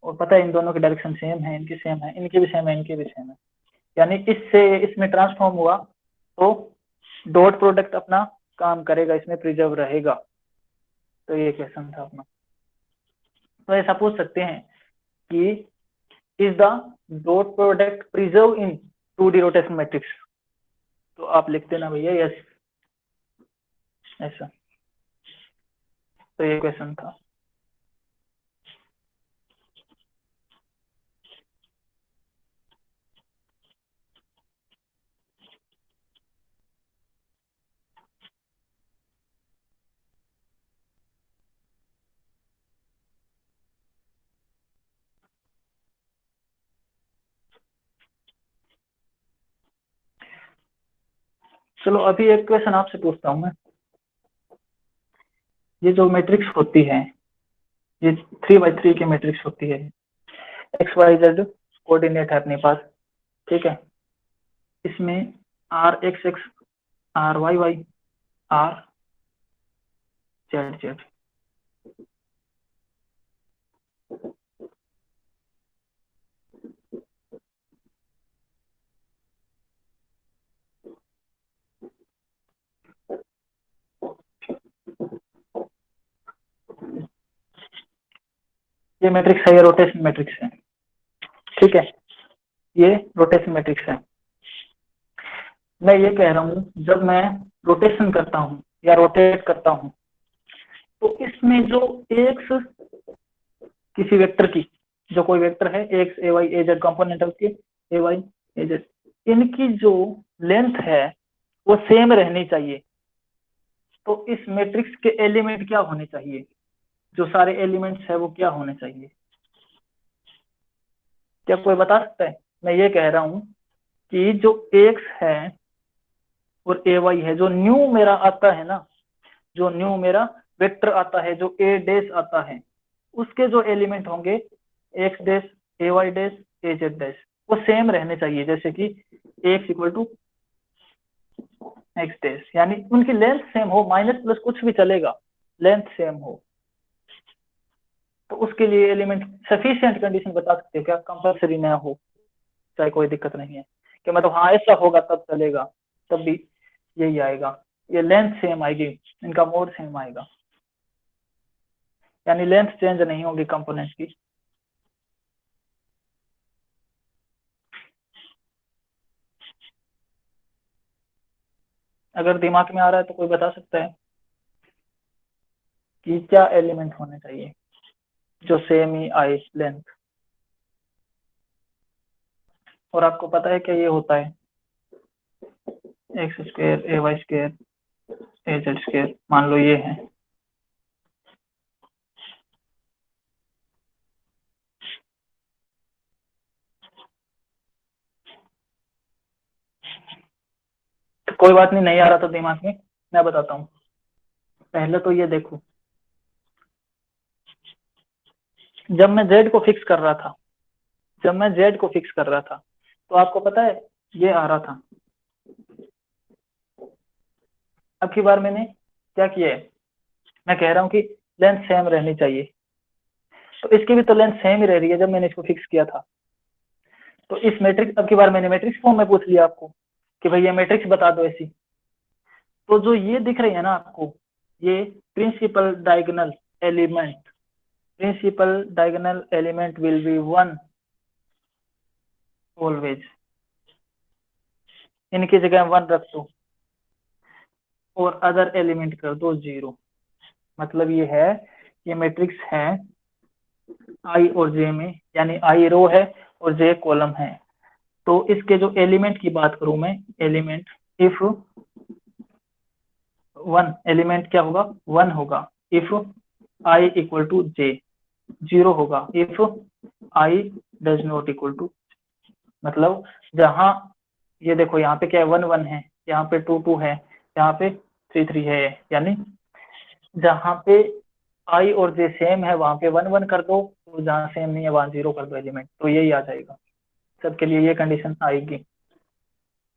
और पता है इन दोनों की डायरेक्शन सेम है, इनकी सेम है, इनकी भी सेम है, इनकी भी सेम है, यानी इससे इसमें ट्रांसफॉर्म हुआ तो डॉट प्रोडक्ट अपना काम करेगा, इसमें प्रिजर्व रहेगा। तो ये क्वेश्चन था अपना। तो ऐसा पूछ सकते हैं कि is the dot product preserve in 2D rotation matrix, तो आप लिख देना भैया यस, ऐसा। तो ये क्वेश्चन था। चलो अभी एक क्वेश्चन आपसे पूछता हूँ मैं, ये जो मैट्रिक्स होती है, ये 3x3 की मैट्रिक्स होती है, एक्स वाई जेड कोऑर्डिनेट है अपने पास, ठीक है। इसमें R x x, R y y, R z z, ये मैट्रिक्स है, ये रोटेशन मैट्रिक्स है, ठीक है, ये रोटेशन मैट्रिक्स है। मैं ये कह रहा हूँ जब मैं रोटेशन करता हूँ या रोटेट करता हूँ, तो इसमें जो एक्स किसी वेक्टर की, जो कोई वेक्टर है एक्स ए वाई ए जेड कंपोनेंट है उसके, ए वाई ए जेड, इनकी जो लेंथ है वो सेम रहनी चाहिए। तो इस मैट्रिक्स के एलिमेंट क्या होने चाहिए, जो सारे एलिमेंट्स है वो क्या होने चाहिए, क्या कोई बता सकता है। मैं ये कह रहा हूँ कि जो एक्स है और ए वाई है, जो न्यू मेरा आता है ना, जो न्यू मेरा वेक्टर आता है, जो ए डैश आता है, उसके जो एलिमेंट होंगे x dash a y dash a z dash, वो सेम रहने चाहिए। जैसे कि x equal to x dash, यानी उनकी लेंथ सेम हो, माइनस प्लस कुछ भी चलेगा, लेंथ सेम हो। तो उसके लिए एलिमेंट सफिशिएंट कंडीशन बता सकते हो क्या, कंपलसरी ना हो, चाहे कोई दिक्कत नहीं है, कि मतलब हाँ ऐसा होगा तब चलेगा, तब भी यही आएगा, ये लेंथ सेम आएगी, इनका मोड सेम आएगा, यानी लेंथ चेंज नहीं होगी कंपोनेंट की। अगर दिमाग में आ रहा है तो कोई बता सकता है कि क्या एलिमेंट होने चाहिए जो सेम ही आए लेंथ। और आपको पता है क्या ये होता है एक्स स्क्वायर ए वाई स्क्वायर ए जेड स्क्वायर, मान लो ये है। तो कोई बात नहीं आ रहा था दिमाग में, मैं बताता हूँ। पहले तो ये देखो, जब मैं जेड को फिक्स कर रहा था, तो आपको पता है ये आ रहा था। अब की बार मैंने क्या किया है, मैं कह रहा हूँ कि लेंथ सेम रहनी चाहिए, तो इसकी भी तो लेंथ सेम ही रह रही है जब मैंने इसको फिक्स किया था। तो इस मैट्रिक्स, अब की बार मैंने मैट्रिक्स फॉर्म में पूछ लिया आपको कि भाई ये मैट्रिक्स बता दो ऐसी। तो जो ये दिख रही है ना आपको, ये principal diagonal element will be 1 always, इनकी जगह 1 रख दो और अदर एलिमेंट कर दो 0। मतलब ये है, ये मैट्रिक्स है आई और जे में, यानी आई रो है और जे कॉलम है। तो इसके जो एलिमेंट की बात करूं मैं, एलिमेंट इफ 1, एलिमेंट क्या होगा 1 होगा if I equal to J, 0 होगा if I does not equal to, मतलब जहां ये देखो यहाँ पे क्या है 1 1 है, यहाँ पे 2 2 है, यहाँ पे 3 3 है, यानी जहां पे आई और जे सेम है वहां पे 1 1 कर दो, तो जहां सेम नहीं है वहां 0 कर दो एलिमेंट, तो यही आ जाएगा। सबके लिए ये कंडीशन आएगी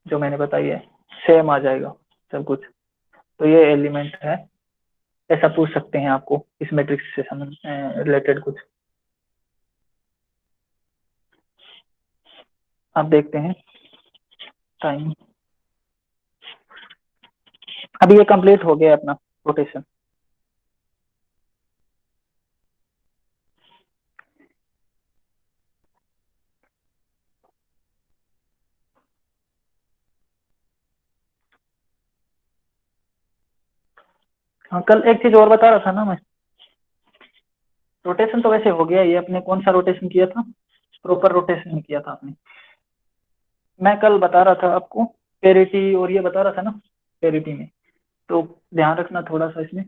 जो मैंने बताई है, सेम आ जाएगा सब कुछ। तो ये एलिमेंट है, ऐसा पूछ सकते हैं आपको इस मैट्रिक्स से रिलेटेड कुछ। आप देखते हैं टाइम, अभी ये कंप्लीट हो गया अपना रोटेशन। हाँ, कल एक चीज और बता रहा था ना मैं, रोटेशन तो वैसे हो गया, ये अपने कौन सा रोटेशन किया था, प्रॉपर रोटेशन किया था आपने। मैं कल बता रहा था आपको पेरिटी, और ये बता रहा था ना पेरिटी में, तो ध्यान रखना थोड़ा सा इसमें।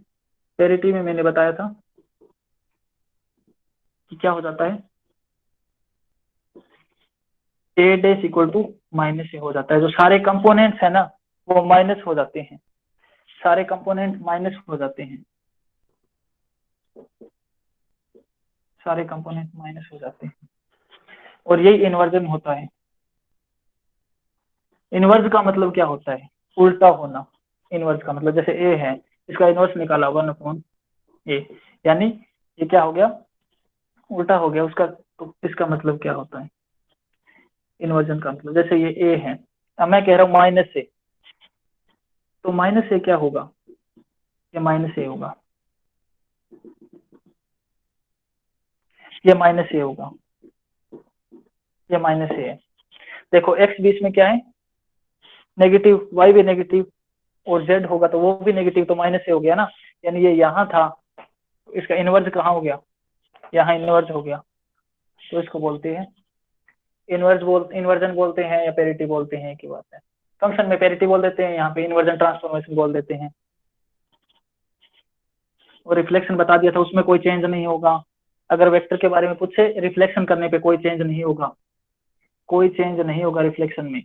पेरिटी में मैंने बताया था कि क्या हो जाता है, ए डैश इक्वल टू माइनस ए हो जाता है, जो सारे कंपोनेंट्स है ना वो माइनस हो जाते हैं, सारे कंपोनेंट माइनस हो जाते हैं, सारे कंपोनेंट माइनस हो जाते हैं, और यही इन्वर्जन होता है। इनवर्स का मतलब क्या होता है, उल्टा होना। इनवर्स का मतलब जैसे ए है, इसका इनवर्स निकाला 1/a, यानी ये क्या हो गया, उल्टा हो गया उसका। तो इसका मतलब क्या होता है इन्वर्जन का मतलब, जैसे ये ए है, अब मैं कह रहा हूँ माइनस ए, तो माइनस ए क्या होगा, ये माइनस ए होगा, ये माइनस ए होगा, ये माइनस ए है। देखो एक्स बीच में क्या है नेगेटिव, वाई भी नेगेटिव, और जेड होगा तो वो भी नेगेटिव, तो माइनस ए हो गया ना, यानी ये यहाँ था, इसका इनवर्स कहाँ हो गया, यहाँ इनवर्स हो गया, तो इसको बोलते हैं इन्वर्जन बोलते हैं या पेरिटी बोलते हैं, की बात है। फंक्शन में पेरिटी बोल देते हैं, यहाँ पे इन्वर्जन ट्रांसफॉर्मेशन बोल देते हैं। और रिफ्लेक्शन बता दिया था, उसमें कोई चेंज नहीं होगा। अगर वेक्टर के बारे में पूछे, रिफ्लेक्शन करने पे कोई चेंज नहीं होगा, कोई चेंज नहीं होगा रिफ्लेक्शन में।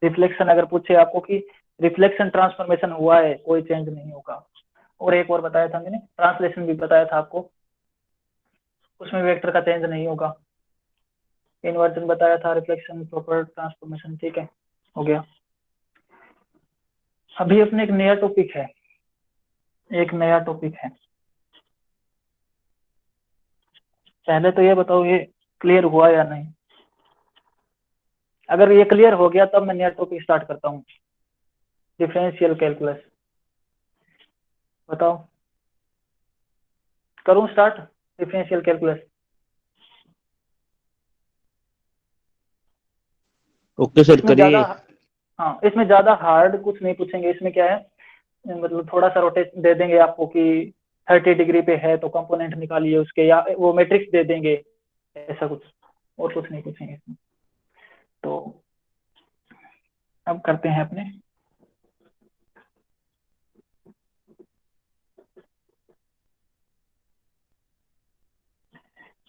रिफ्लेक्शन अगर पूछे आपको कि रिफ्लेक्शन ट्रांसफॉर्मेशन हुआ है, कोई चेंज नहीं होगा। और एक और बताया था मैंने, ट्रांसलेशन भी बताया था आपको, उसमें वेक्टर का चेंज नहीं होगा। इन्वर्जन बताया था, रिफ्लेक्शन, प्रॉपर ट्रांसफॉर्मेशन, ठीक है, हो गया। अभी अपने एक नया टॉपिक है, पहले तो ये बताओ ये क्लियर हुआ या नहीं। अगर ये क्लियर हो गया तब मैं नया टॉपिक स्टार्ट करता हूँ, डिफरेंशियल कैलकुलस। बताओ, करूँ start differential calculus. Okay sir, इसमें ज्यादा, करिए। हाँ इसमें ज्यादा हार्ड कुछ नहीं पूछेंगे। इसमें क्या है, मतलब थोड़ा सा रोटेशन दे देंगे आपको कि 30 डिग्री पे है तो कंपोनेंट निकालिए उसके, या वो मैट्रिक्स दे देंगे, ऐसा कुछ, और कुछ नहीं पूछेंगे इसमें। तो अब करते हैं अपने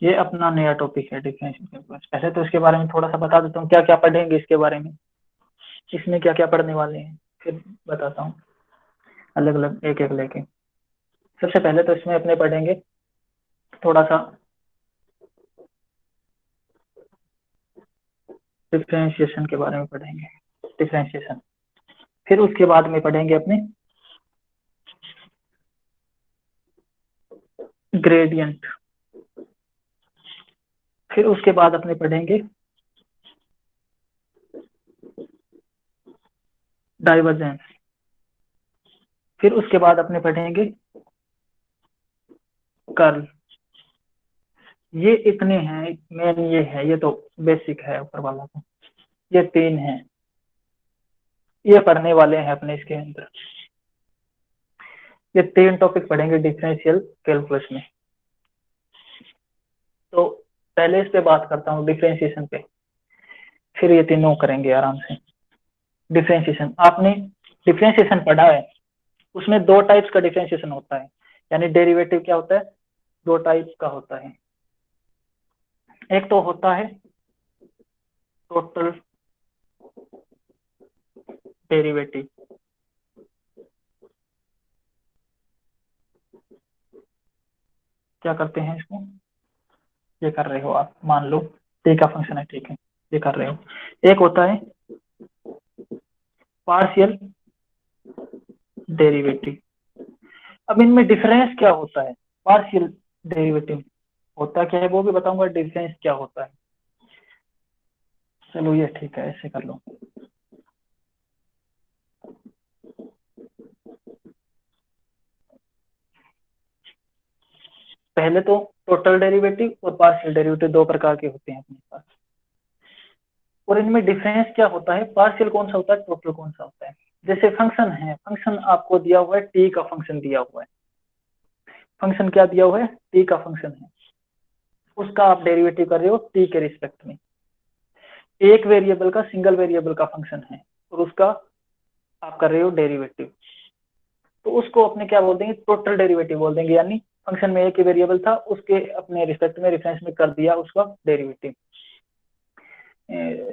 ये अपना नया टॉपिक है डिफरेंशियल कैलकुलस। पहले तो इसके बारे में थोड़ा सा बता देता हूँ क्या क्या पढ़ेंगे इसके बारे में, इसमें क्या क्या पढ़ने वाले हैं, फिर बताता हूँ अलग अलग एक एक लेके। सबसे पहले तो इसमें अपने पढ़ेंगे थोड़ा सा डिफरेंशिएशन के बारे में पढ़ेंगे, डिफरेंशिएशन। फिर उसके बाद में पढ़ेंगे अपने ग्रेडियंट। फिर उसके बाद अपने पढ़ेंगे डाइवर्जेंस। फिर उसके बाद अपने पढ़ेंगे कर्ल। ये इतने हैं मेन, ये है, ये तो बेसिक है ऊपर वाला तो, ये तीन हैं, ये पढ़ने वाले हैं अपने इसके अंदर। ये तीन टॉपिक पढ़ेंगे डिफरेंशियल कैलकुलस में। तो पहले इस पे बात करता हूँ डिफरेंशिएशन पे, फिर ये तीनों करेंगे आराम से। डिफरेंशिएशन, आपने डिफरेंशिएशन पढ़ा है, उसमें दो टाइप्स का डिफरेंशिएशन होता है, यानी डेरिवेटिव क्या होता है, दो टाइप का होता है। एक तो होता है टोटल डेरिवेटिव, क्या करते हैं इसको, ये कर रहे हो आप, मान लो टी का फंक्शन है, ठीक है, ये कर रहे हो। एक होता है पार्शियल डेरिवेटिव। अब इनमें डिफरेंस क्या होता है, पार्शियल डेरिवेटिव होता क्या है वो भी बताऊंगा, डिफरेंस क्या होता है। चलो ये ठीक है, ऐसे कर लो। पहले तो टोटल डेरिवेटिव और पार्शियल डेरिवेटिव दो प्रकार के होते हैं अपने पास, और इनमें डिफरेंस क्या होता है, पार्शियल कौन सा होता है, टोटल कौन सा होता है। जैसे फंक्शन है, फंक्शन आपको दिया हुआ है, टी का फंक्शन दिया हुआ है, फंक्शन क्या दिया हुआ है, टी का फंक्शन है, उसका आप डेरिवेटिव कर रहे हो टी के रिस्पेक्ट में। एक वेरिएबल का, सिंगल वेरिएबल का फंक्शन है और उसका आप कर रहे हो डेरिवेटिव, तो उसको अपने क्या बोल देंगे, टोटल डेरिवेटिव बोल देंगे। यानी फंक्शन में एक ही वेरिएबल था, उसके अपने रिस्पेक्ट में, रेफरेंस में कर दिया उसका derivative,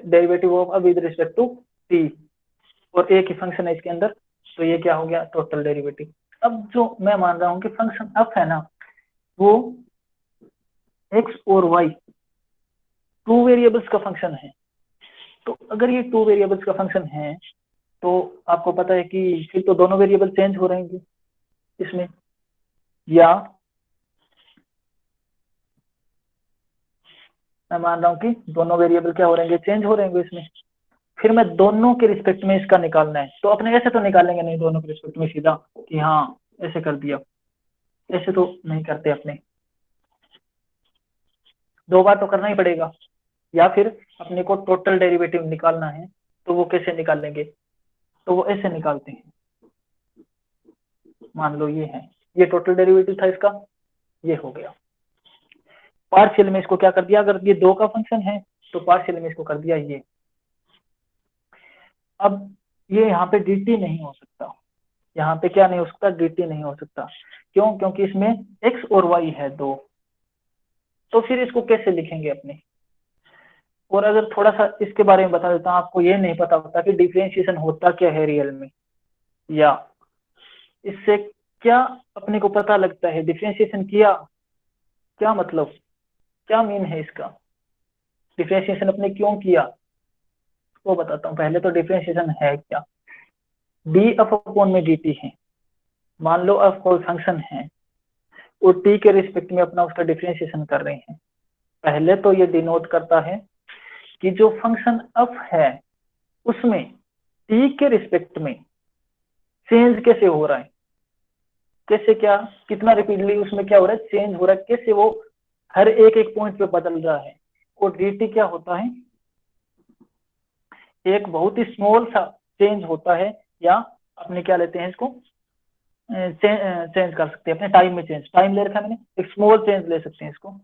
derivative of with respect to T, और एक ही फंक्शन है इसके अंदर, तो ये क्या हो गया, टोटल डेरिवेटिव। अब जो मैं मान रहा हूँ कि फंक्शन एफ है ना, वो एक्स और वाई टू वेरिएबल्स का फंक्शन है। तो अगर ये टू वेरिएबल्स का फंक्शन है तो आपको पता है कि फिर तो दोनों वेरिएबल चेंज हो रहेंगे इसमें, या मैं मान रहा हूँ कि दोनों वेरिएबल क्या हो रहेंगे, चेंज हो रहेंगे इसमें। फिर मैं दोनों के रिस्पेक्ट में इसका निकालना है, तो अपने ऐसे तो निकालेंगे नहीं दोनों के रिस्पेक्ट में सीधा कि हाँ ऐसे कर दिया, ऐसे तो नहीं करते अपने, दो बार तो करना ही पड़ेगा। या फिर अपने को टोटल डेरिवेटिव निकालना है, तो वो कैसे निकालेंगे, तो वो ऐसे निकालते हैं। मान लो ये है, ये टोटल डेरिवेटिव था इसका, ये हो गया। पार्शियल में इसको क्या कर दिया, अगर ये दो का फंक्शन है तो पार्शियल में इसको कर दिया ये। अब ये यहाँ पे dt नहीं हो सकता, यहाँ पे क्या नहीं हो सकता, dt नहीं हो सकता। क्यों, क्योंकि इसमें x और y है दो, तो फिर इसको कैसे लिखेंगे अपने। और अगर थोड़ा सा इसके बारे में बता देता हूँ, आपको ये नहीं पता होता कि डिफरेंशिएशन होता क्या है रियल में, या इससे क्या अपने को पता लगता है, डिफरेंशिएशन किया क्या मतलब, क्या मीन है इसका, डिफरेंशिएशन अपने क्यों किया, वो बताता हूँ। पहले तो डिफरेंशिएशन है क्या, डी एफ अपॉन में डी टी है, मान लो एफ कोई फंक्शन है और टी के रिस्पेक्ट में अपना उसका डिफरेंशिएशन कर रहे हैं। पहले तो ये डिनोट करता है कि जो फंक्शन एफ है उसमें टी के रिस्पेक्ट में चेंज कैसे हो रहा है, कैसे क्या, कितना रिपीटली उसमें क्या हो रहा है, चेंज हो रहा है, कैसे वो हर एक एक पॉइंट पे बदल रहा है। और डी टी क्या होता है, एक बहुत ही स्मॉल सा चेंज होता है, या अपने क्या लेते हैं इसको, चेंज कर सकते हैं अपने टाइम में, चेंज टाइम ले रखा है मैंने, एक स्मॉल चेंज ले सकते हैं इसको,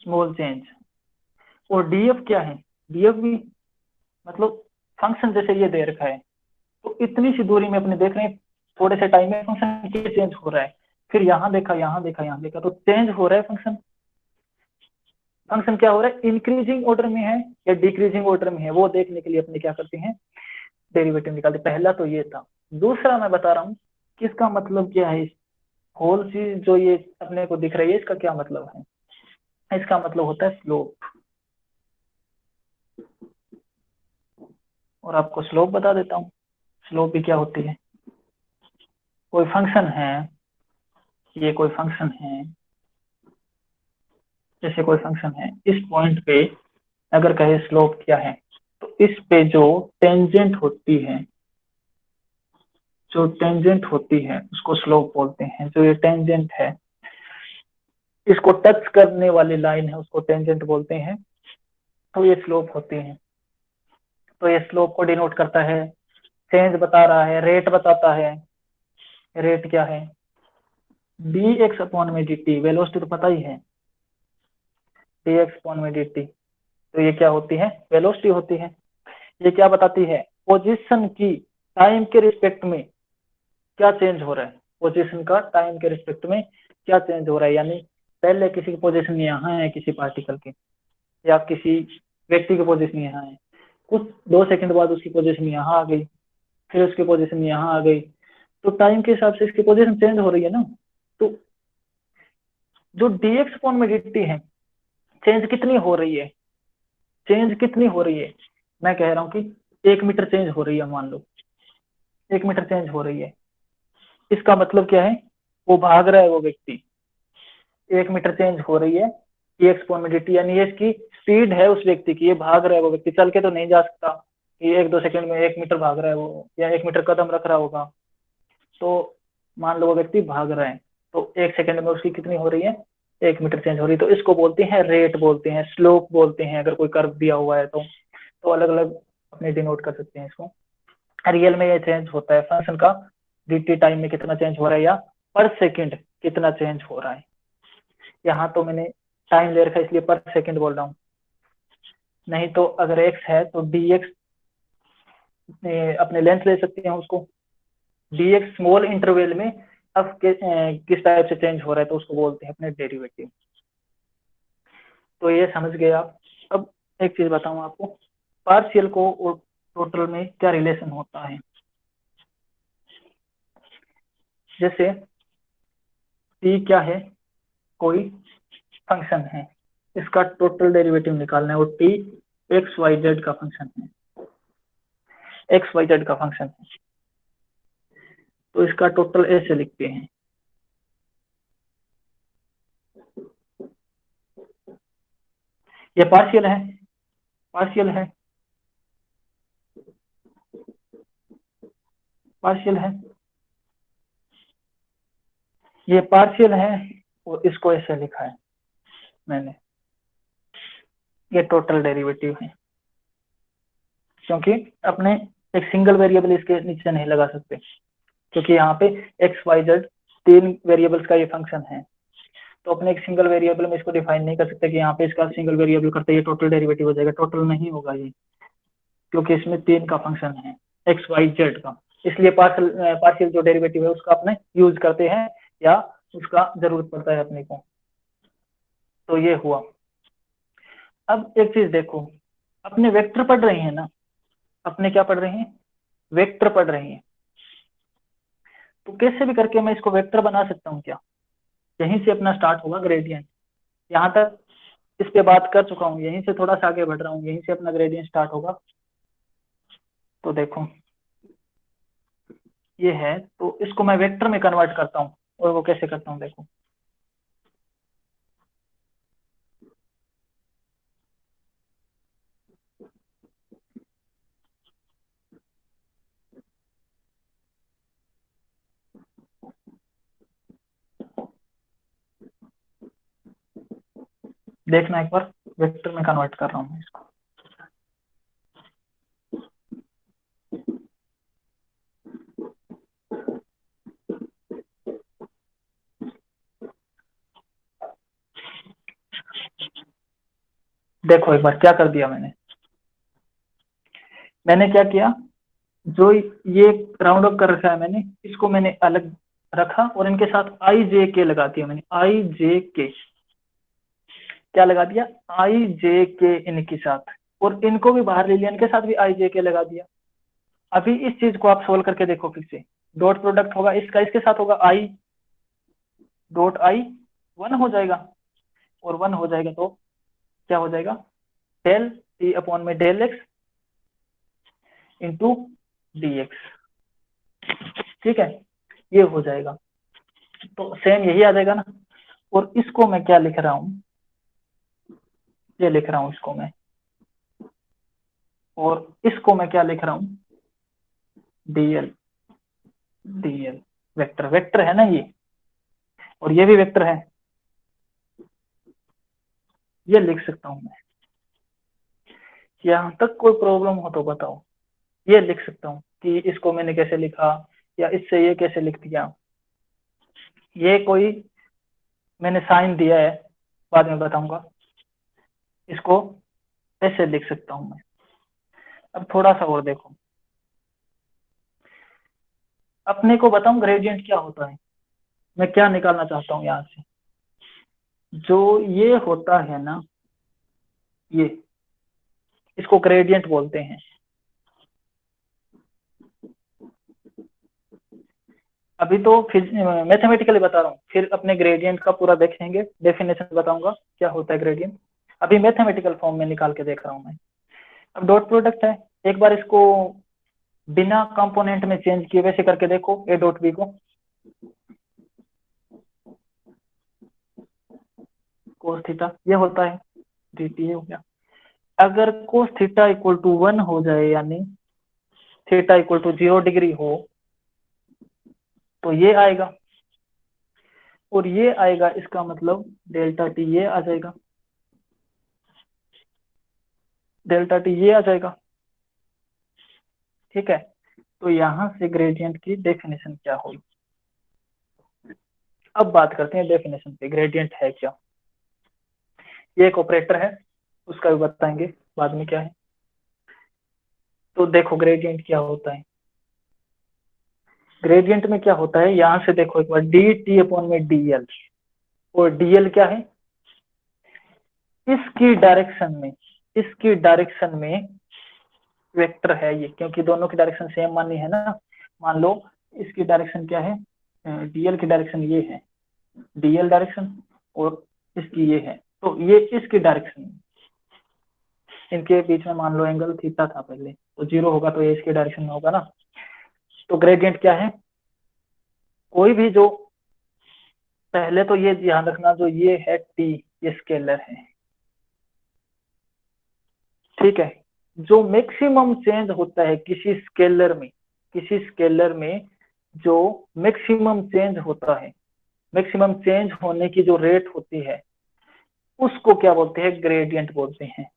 स्मॉल चेंज। और डीएफ क्या है, डीएफ भी मतलब फंक्शन जैसे ये दे रखा है, तो इतनी सी दूरी में अपने देख रहे हैं थोड़े से टाइम में फंक्शन ये चेंज हो रहा है, फिर यहाँ देखा यहाँ देखा यहाँ देखा, तो चेंज हो रहा है फंक्शन। फंक्शन क्या हो रहा है, इंक्रीजिंग ऑर्डर में है या डिक्रीजिंग ऑर्डर में है, वो देखने के लिए अपने क्या करते हैं, डेरिवेटिव निकालते। पहला तो ये था। दूसरा मैं बता रहा हूँ कि इसका मतलब क्या है, होल चीज जो ये अपने को दिख रही है इसका क्या मतलब है, इसका मतलब होता है स्लोप। और आपको स्लोप बता देता हूँ, स्लोप भी क्या होती है। कोई फंक्शन है, ये कोई फंक्शन है, जैसे कोई फंक्शन है, इस पॉइंट पे अगर कहे स्लोप क्या है, तो इस पे जो टेंजेंट होती है, जो टेंजेंट होती है उसको स्लोप बोलते हैं। जो ये टेंजेंट है, इसको टच करने वाली लाइन है उसको टेंजेंट बोलते हैं, तो ये स्लोप होती है। तो ये स्लोप को डिनोट करता है, चेंज बता रहा है, रेट बताता है। रेट क्या है, डी एक्स अपॉन में डी टी, वेलोसिटी तो पता ही है, डी एक्स अपॉन में डी टी, तो ये क्या होती है, वेलोसिटी होती है। ये क्या बताती है, पोजीशन की टाइम के रिस्पेक्ट में क्या चेंज हो रहा है, पोजीशन का टाइम के रिस्पेक्ट में क्या चेंज हो रहा है। यानी पहले किसी की पोजीशन यहाँ है, किसी पार्टिकल की या किसी व्यक्ति की पोजीशन यहाँ है, कुछ 2 सेकंड बाद उसकी पोजीशन यहाँ आ गई, फिर उसकी पोजीशन यहाँ आ गई, तो टाइम के हिसाब से इसकी पोजीशन चेंज हो रही है ना। तो जो dx अपॉन में dt है, चेंज कितनी हो रही है, चेंज कितनी हो रही है, मैं कह रहा हूँ कि 1 मीटर चेंज हो रही है, मान लो 1 मीटर चेंज हो रही है। इसका मतलब क्या है, वो भाग रहा है वो व्यक्ति, 1 मीटर चेंज हो रही है, dx अपॉन में dt, यानी ये इसकी स्पीड है उस व्यक्ति की, ये भाग रहा है वो व्यक्ति, चल के तो नहीं जा सकता कि 1-2 सेकंड में 1 मीटर भाग रहा है वो, या 1 मीटर कदम रख रहा होगा। तो मान लो वो व्यक्ति भाग रहा है, तो 1 सेकंड में उसकी कितनी हो रही है, 1 मीटर चेंज हो रही है। तो इसको बोलते हैं रेट, बोलते हैं स्लोप बोलते हैं। अगर कोई कर्व दिया हुआ है तो अलग अलग अपने डिनोट कर सकते हैं इसको। रियल में ये चेंज होता है फंक्शन का, dt टाइम में कितना चेंज हो रहा है या पर सेकंड कितना चेंज हो रहा है। यहाँ तो मैंने टाइम ले रखा है इसलिए पर सेकंड बोल रहा हूँ, नहीं तो अगर x है तो dx अपने लेंथ ले सकते हैं उसको, dx स्मॉल इंटरवल में अब किस टाइप से चेंज हो रहा है तो उसको बोलते हैं अपने डेरिवेटिव। तो ये समझ गए आप। अब एक चीज बताऊं आपको, पार्शियल को और टोटल में क्या रिलेशन होता है। जैसे t क्या है, कोई फंक्शन है, इसका टोटल डेरिवेटिव निकालना है, और t एक्स वाई जेड का फंक्शन है, एक्स वाई जेड का फंक्शन है, तो इसका टोटल ऐसे लिखते हैं। ये पार्शियल है, पार्शियल है, पार्शियल है, ये पार्शियल है, और इसको ऐसे लिखा है मैंने, ये टोटल डेरिवेटिव है। क्योंकि अपने एक सिंगल वेरिएबल इसके नीचे नहीं लगा सकते, क्योंकि यहाँ पे एक्स वाई जेड 3 वेरिएबल्स का ये फंक्शन है, तो अपने एक सिंगल वेरिएबल में इसको डिफाइन नहीं कर सकते कि यहाँ पे इसका सिंगल वेरिएबल करते ये टोटल डेरिवेटिव हो जाएगा, टोटल नहीं होगा ये, क्योंकि इसमें 3 का फंक्शन है एक्स वाई जेड का। इसलिए पार्शियल पार्शियल जो डेरिवेटिव है उसका अपने यूज करते हैं या उसका जरूरत पड़ता है अपने को। तो ये हुआ। अब एक चीज देखो, अपने वेक्टर पढ़ रहे हैं ना, अपने क्या पढ़ रहे हैं, वेक्टर पढ़ रहे हैं, तो कैसे भी करके मैं इसको वेक्टर बना सकता हूँ क्या, यहीं से अपना स्टार्ट होगा ग्रेडियंट। यहाँ तक इस पे बात कर चुका हूँ, यहीं से थोड़ा सा आगे बढ़ रहा हूँ, यहीं से अपना ग्रेडियंट स्टार्ट होगा। तो देखो ये है, तो इसको मैं वेक्टर में कन्वर्ट करता हूँ, और वो कैसे करता हूँ देखो। देखना एक बार, वेक्टर में कन्वर्ट कर रहा हूँ इसको। देखो एक बार क्या कर दिया मैंने, मैंने क्या किया, जो ये राउंड अप कर रखा है मैंने, इसको मैंने अलग रखा और इनके साथ आई जे के लगा दिया मैंने, आई जे के क्या लगा दिया, आई जे के इनके साथ, और इनको भी बाहर ले लिया, इनके साथ भी आई जे के लगा दिया। अभी इस चीज को आप सोल्व करके देखो फिर से, डॉट प्रोडक्ट होगा इसका इसके साथ होगा आई डॉट आई, 1 हो जाएगा, और 1 हो जाएगा तो क्या हो जाएगा, डेल टी अपॉन में del x into d x. ठीक है, ये हो जाएगा, तो सेम यही आ जाएगा ना। और इसको मैं क्या लिख रहा हूं, ये लिख रहा हूं इसको मैं, और इसको मैं क्या लिख रहा हूं, डीएल, डीएल वेक्टर, वेक्टर है ना ये, और ये भी वेक्टर है, ये लिख सकता हूं मैं। यहां तक कोई प्रॉब्लम हो तो बताओ, ये लिख सकता हूं कि इसको मैंने कैसे लिखा, या इससे ये कैसे लिख दिया, ये कोई मैंने साइन दिया है, बाद में बताऊंगा, इसको ऐसे लिख सकता हूं मैं। अब थोड़ा सा और देखो, अपने को बताऊं ग्रेडियंट क्या होता है, मैं क्या निकालना चाहता हूं यहां से, जो ये होता है ना, ये इसको ग्रेडियंट बोलते हैं। अभी तो फिर मैथमेटिकली बता रहा हूँ, फिर अपने ग्रेडियंट का पूरा देखेंगे, डेफिनेशन बताऊंगा क्या होता है ग्रेडियंट। अभी मैथमेटिकल फॉर्म में निकाल के देख रहा हूँ मैं। अब डॉट प्रोडक्ट है, एक बार इसको बिना कंपोनेंट में चेंज किए वैसे करके देखो, ए डॉट बी को, कोस थीटा ये होता है, dt ये हो गया। अगर कोस थीटा इक्वल टू 1 हो जाए, यानी थीटा इक्वल टू 0 डिग्री हो, तो ये आएगा, और ये आएगा, इसका मतलब डेल्टा टी ये आ जाएगा, डेल्टा टी ये आ जाएगा। ठीक है, तो यहां से ग्रेडियंट की डेफिनेशन क्या होगी। अब बात करते हैं डेफिनेशन पे, ग्रेडियंट है क्या। ये एक ऑपरेटर है, उसका भी बताएंगे बाद में क्या है। तो देखो ग्रेडियंट क्या होता है, ग्रेडियंट में क्या होता है, यहां से देखो एक बार, डी टी अपॉन में डीएल, और डीएल क्या है, इसकी डायरेक्शन में, इसकी डायरेक्शन में वेक्टर है ये, क्योंकि दोनों की डायरेक्शन सेम मानी है ना। मान लो इसकी डायरेक्शन क्या है, डीएल की डायरेक्शन ये है, डीएल डायरेक्शन, और इसकी ये है, तो ये इसकी डायरेक्शन, इनके बीच में मान लो एंगल थीटा था पहले, तो 0 होगा तो ये इसके डायरेक्शन में होगा ना। तो ग्रेडियंट क्या है, कोई भी जो, पहले तो ये ध्यान रखना, जो ये है टी, ये स्केलर है। ठीक है, जो मैक्सिमम चेंज होता है किसी स्केलर में, किसी स्केलर में जो मैक्सिमम चेंज होता है, मैक्सिमम चेंज होने की जो रेट होती है, उसको क्या बोलते हैं, ग्रेडियंट बोलते हैं।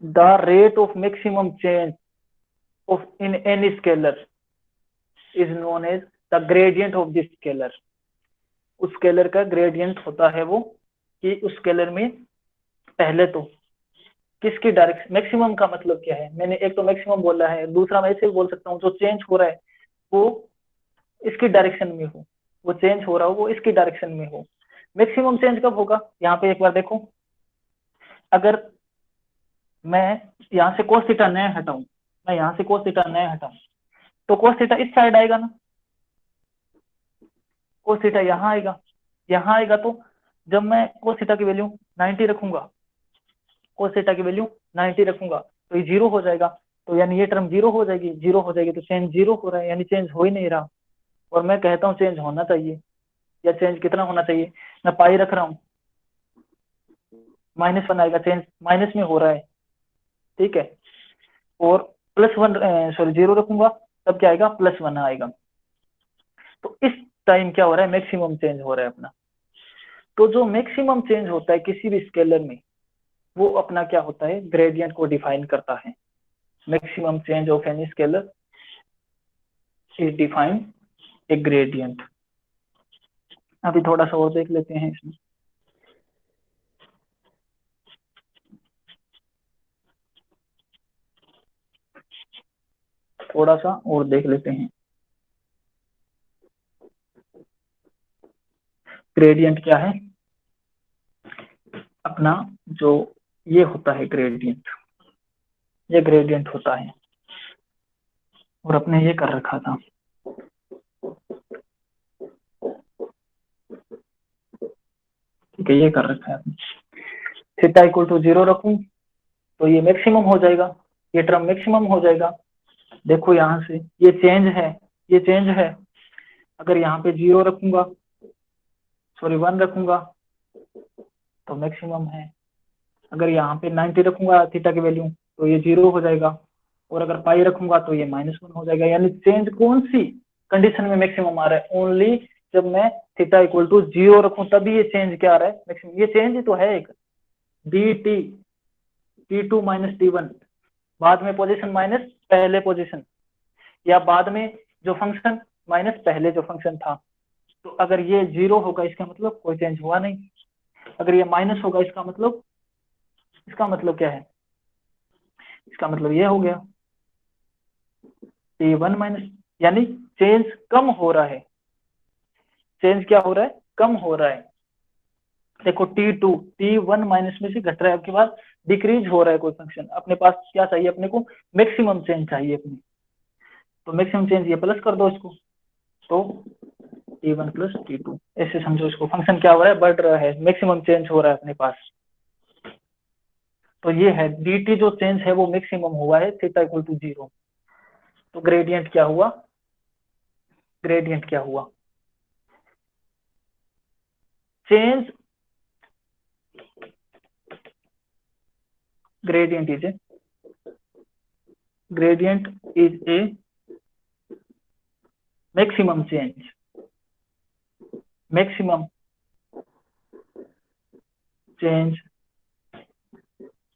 The rate of maximum change of in any scalar is known as the gradient of this scalar. उस स्केलर का ग्रेडियंट होता है वो, कि उस स्केलर में पहले तो किसकी डायरेक्शन, मैक्सिमम का मतलब क्या है, मैंने एक तो मैक्सिमम बोला है, दूसरा मैं ऐसे भी बोल सकता हूँ जो चेंज हो रहा है वो इसकी डायरेक्शन में हो, वो चेंज हो रहा हो वो इसकी डायरेक्शन में हो। मैक्सिमम चेंज कब होगा, यहाँ पे एक बार देखो, अगर मैं यहाँ से कोस थीटा नया हटाऊं, मैं यहाँ से कोस थीटा नया हटाऊं, तो कोस थीटा इस साइड आएगा ना, कोस थीटा यहाँ आएगा, यहाँ आएगा, तो जब मैं कोस थीटा की वैल्यू 90 रखूंगा, कोस थीटा की वैल्यू 90 रखूंगा, तो ये 0 हो जाएगा, तो यानी ये टर्म 0 हो जाएगी, 0 हो जाएगी तो चेंज 0 हो रहा है, यानी चेंज हो ही नहीं रहा। और मैं कहता हूँ चेंज होना चाहिए, या चेंज कितना होना चाहिए, मैं पाई रख रहा हूँ, -1 आएगा, चेंज माइनस में हो रहा है। ठीक है, और +1 सॉरी 0 रखूंगा, तब क्या आएगा, +1 आएगा। तो इस टाइम क्या हो रहा है, मैक्सिमम चेंज हो रहा है अपना। तो जो मैक्सिमम चेंज होता है किसी भी स्केलर में, वो अपना क्या होता है, ग्रेडियंट को डिफाइन करता है। Maximum change of any scalar is defined A gradient. अभी थोड़ा सा और देख लेते हैं इसमें। थोड़ा सा और देख लेते हैं। ग्रेडियंट क्या है अपना, जो ये होता है ग्रेडियंट, ये ग्रेडियंट होता है। और अपने ये कर रखा था, ठीक है, ये कर रखा है आपने। थीटा इक्वल टू 0 रखूं तो ये मैक्सिमम हो जाएगा, ये टर्म मैक्सिमम हो जाएगा। देखो यहाँ से ये चेंज है, ये चेंज है। अगर यहाँ पे 0 रखूंगा, सॉरी 1 रखूंगा तो मैक्सिमम है। अगर यहाँ पे 90 रखूंगा थीटा की वैल्यू तो ये 0 हो जाएगा। और अगर पाई रखूंगा तो ये -1 हो जाएगा। यानी चेंज कौन सी कंडीशन में मैक्सिमम आ रहा है, ओनली जब मैं थीटा इक्वल टू 0 रखूं तभी ये चेंज क्या आ रहा है मैक्सिमम। ये चेंज ही तो है एक, D T T2 minus T1, बाद में पोजीशन माइनस पहले पोजीशन, या बाद में जो फंक्शन माइनस पहले जो फंक्शन था। तो अगर ये 0 होगा इसका मतलब कोई चेंज हुआ नहीं, अगर ये माइनस होगा इसका मतलब क्या है, इसका मतलब ये हो गया T1 माइनस, यानी चेंज कम हो रहा है। चेंज क्या हो रहा है, कम हो रहा है। देखो T2 T1 माइनस में से घट रहा है, आपके पास डिक्रीज हो रहा है कोई फंक्शन। अपने पास क्या चाहिए, अपने को मैक्सिमम चेंज चाहिए अपने, तो मैक्सिमम चेंज ये प्लस कर दो इसको, तो T1 प्लस T2 ऐसे समझो इसको। फंक्शन क्या हो रहा है, बढ़ रहा है, मैक्सिमम चेंज हो रहा है अपने पास। तो ये है dt, जो चेंज है वो मैक्सिमम हुआ है थीटा इक्वल टू 0। तो ग्रेडियंट क्या हुआ, ग्रेडियंट क्या हुआ, change, gradient is a maximum change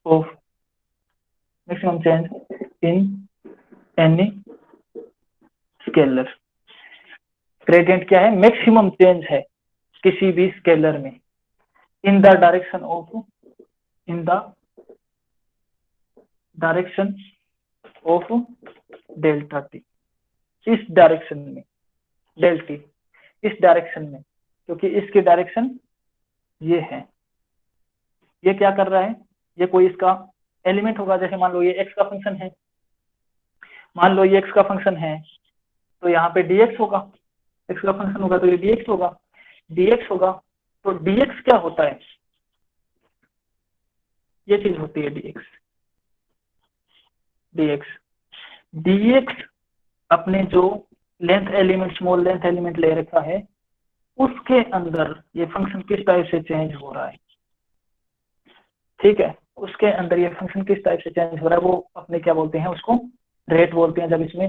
of maximum change in any scalar। Gradient क्या है, मैक्सिमम चेंज है किसी भी स्केलर में, in the direction of delta T, इस डायरेक्शन में, डेल टी इस डायरेक्शन में, क्योंकि इसकी डायरेक्शन ये है। ये क्या कर रहा है, ये कोई इसका एलिमेंट होगा। जैसे मान लो ये x का फंक्शन है, मान लो ये x का फंक्शन है, तो यहाँ पे dx होगा, x का फंक्शन होगा तो ये dx होगा, dx होगा। तो dx क्या होता है, ये चीज होती है dx अपने जो length element, small length element ले रखा है, उसके अंदर ये फंक्शन किस टाइप से चेंज हो रहा है, ठीक है, उसके अंदर ये फंक्शन किस टाइप से चेंज हो रहा है, वो अपने क्या बोलते हैं, उसको रेट बोलते हैं। जब इसमें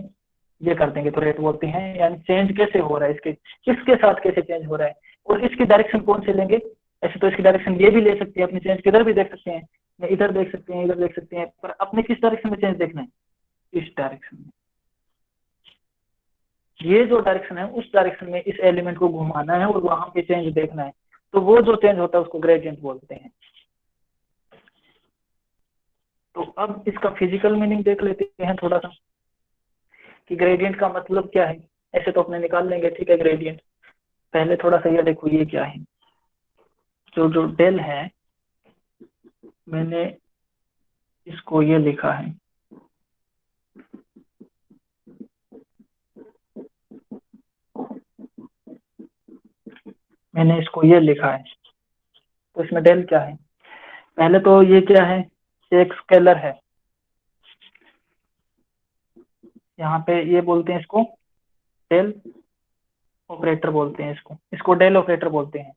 ये कर देंगे तो रेट बोलते हैं। यानी चेंज कैसे हो रहा है, इसके साथ कैसे चेंज हो रहा है, और इसकी डायरेक्शन कौन से लेंगे। ऐसे तो इसकी डायरेक्शन ये भी ले सकते हैं, अपने चेंज किधर भी देख सकते हैं, इधर देख सकते हैं, इधर देख सकते हैं, पर अपने किस डायरेक्शन में चेंज देखना है, इस डायरेक्शन में। ये जो डायरेक्शन है उस डायरेक्शन में इस एलिमेंट को घुमाना है और वहां पे चेंज देखना है। तो वो जो चेंज होता है उसको ग्रेडियंट बोलते हैं। तो अब इसका फिजिकल मीनिंग देख लेते हैं थोड़ा सा, कि ग्रेडियंट का मतलब क्या है। ऐसे तो अपने निकाल लेंगे, ठीक है, ग्रेडियंट। पहले थोड़ा सा ये देखो, ये क्या है, जो डेल है, मैंने इसको ये लिखा है, मैंने इसको ये लिखा है। तो इसमें डेल क्या है, पहले तो ये क्या है, एक स्केलर है, यहाँ पे ये बोलते हैं इसको डेल ऑपरेटर बोलते हैं, इसको डेल ऑपरेटर बोलते हैं।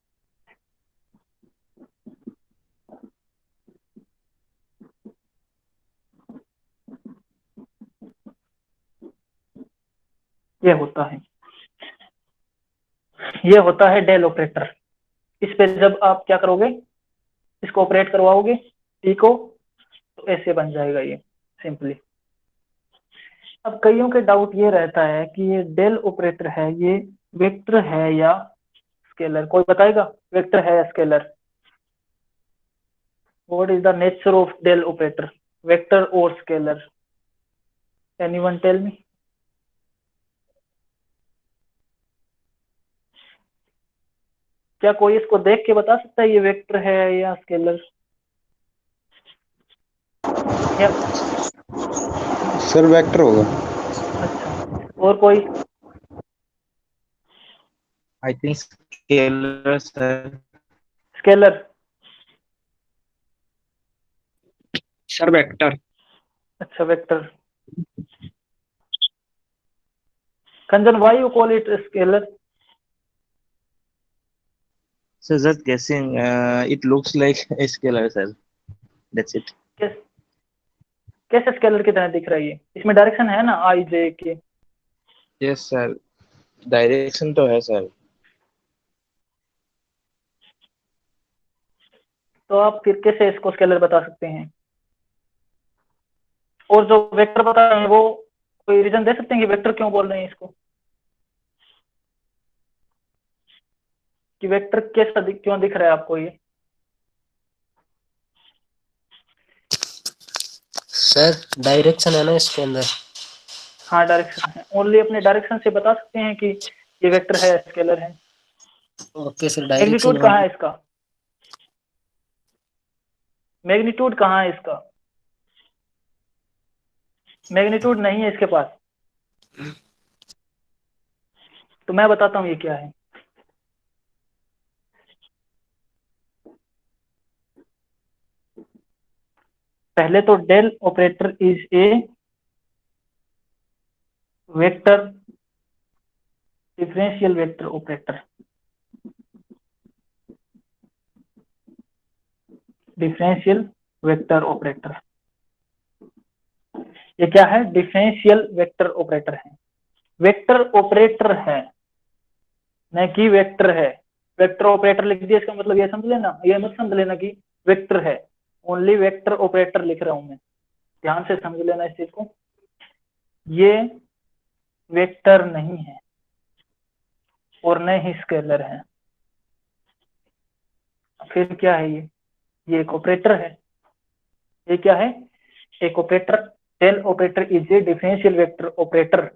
ये होता है डेल ऑपरेटर। इस पे जब आप क्या करोगे, इसको ऑपरेट करवाओगे टी को, तो ऐसे बन जाएगा ये सिंपली। अब कईयों के डाउट ये रहता है कि ये डेल ऑपरेटर है, ये वेक्टर है या स्केलर, कोई बताएगा वेक्टर है या scalar. What is the nature of del operator, vector और स्केलर, एनीवन टेल मी। क्या कोई इसको देख के बता सकता है ये वेक्टर है या स्केलर? या सर वेक्टर होगा। अच्छा, और कोई? I think scalar sir. Scalar? Sir vector. अच्छा, वेक्टर। कंजन, why you call it scalar? So just guessing, it looks like a scalar, sir. That's it. कैसे स्केलर की तरह दिख रहा है ये? इसमें डायरेक्शन है ना आई जे के? Yes, sir. Direction तो है सर। तो आप फिर कैसे इसको स्केलर बता सकते हैं? और जो वेक्टर बता रहे हैं वो कोई रीजन दे सकते हैं कि वेक्टर क्यों बोल रहे हैं इसको? कि वेक्टर कैसा क्यों दिख रहा है आपको ये? सर डायरेक्शन है ना इसके अंदर। हाँ, डायरेक्शन है। ओनली अपने डायरेक्शन से बता सकते हैं कि ये वेक्टर है, स्केलर है। ओके सर, डायरेक्शन मैग्नीट्यूड कहाँ है इसका? मैग्नीट्यूड कहाँ है इसका? मैग्नीट्यूड नहीं है इसके पास। तो मैं बताता हूँ ये क्या है। पहले तो del operator is a vector, differential vector operator. Differential vector operator, ये क्या है? डिफरेंशियल वेक्टर ऑपरेटर है। वेक्टर ऑपरेटर है, न कि वेक्टर है। वेक्टर ऑपरेटर लिख दिया, इसका मतलब ये समझ लेना, ये मत समझ लेना कि वेक्टर है। ओनली वेक्टर ऑपरेटर लिख रहा हूं मैं, ध्यान से समझ लेना इस चीज को। ये वेक्टर नहीं है और न ही स्केलर है। फिर क्या है ये एक ऑपरेटर है। ये क्या है? एक operator. Del operator is a differential vector operator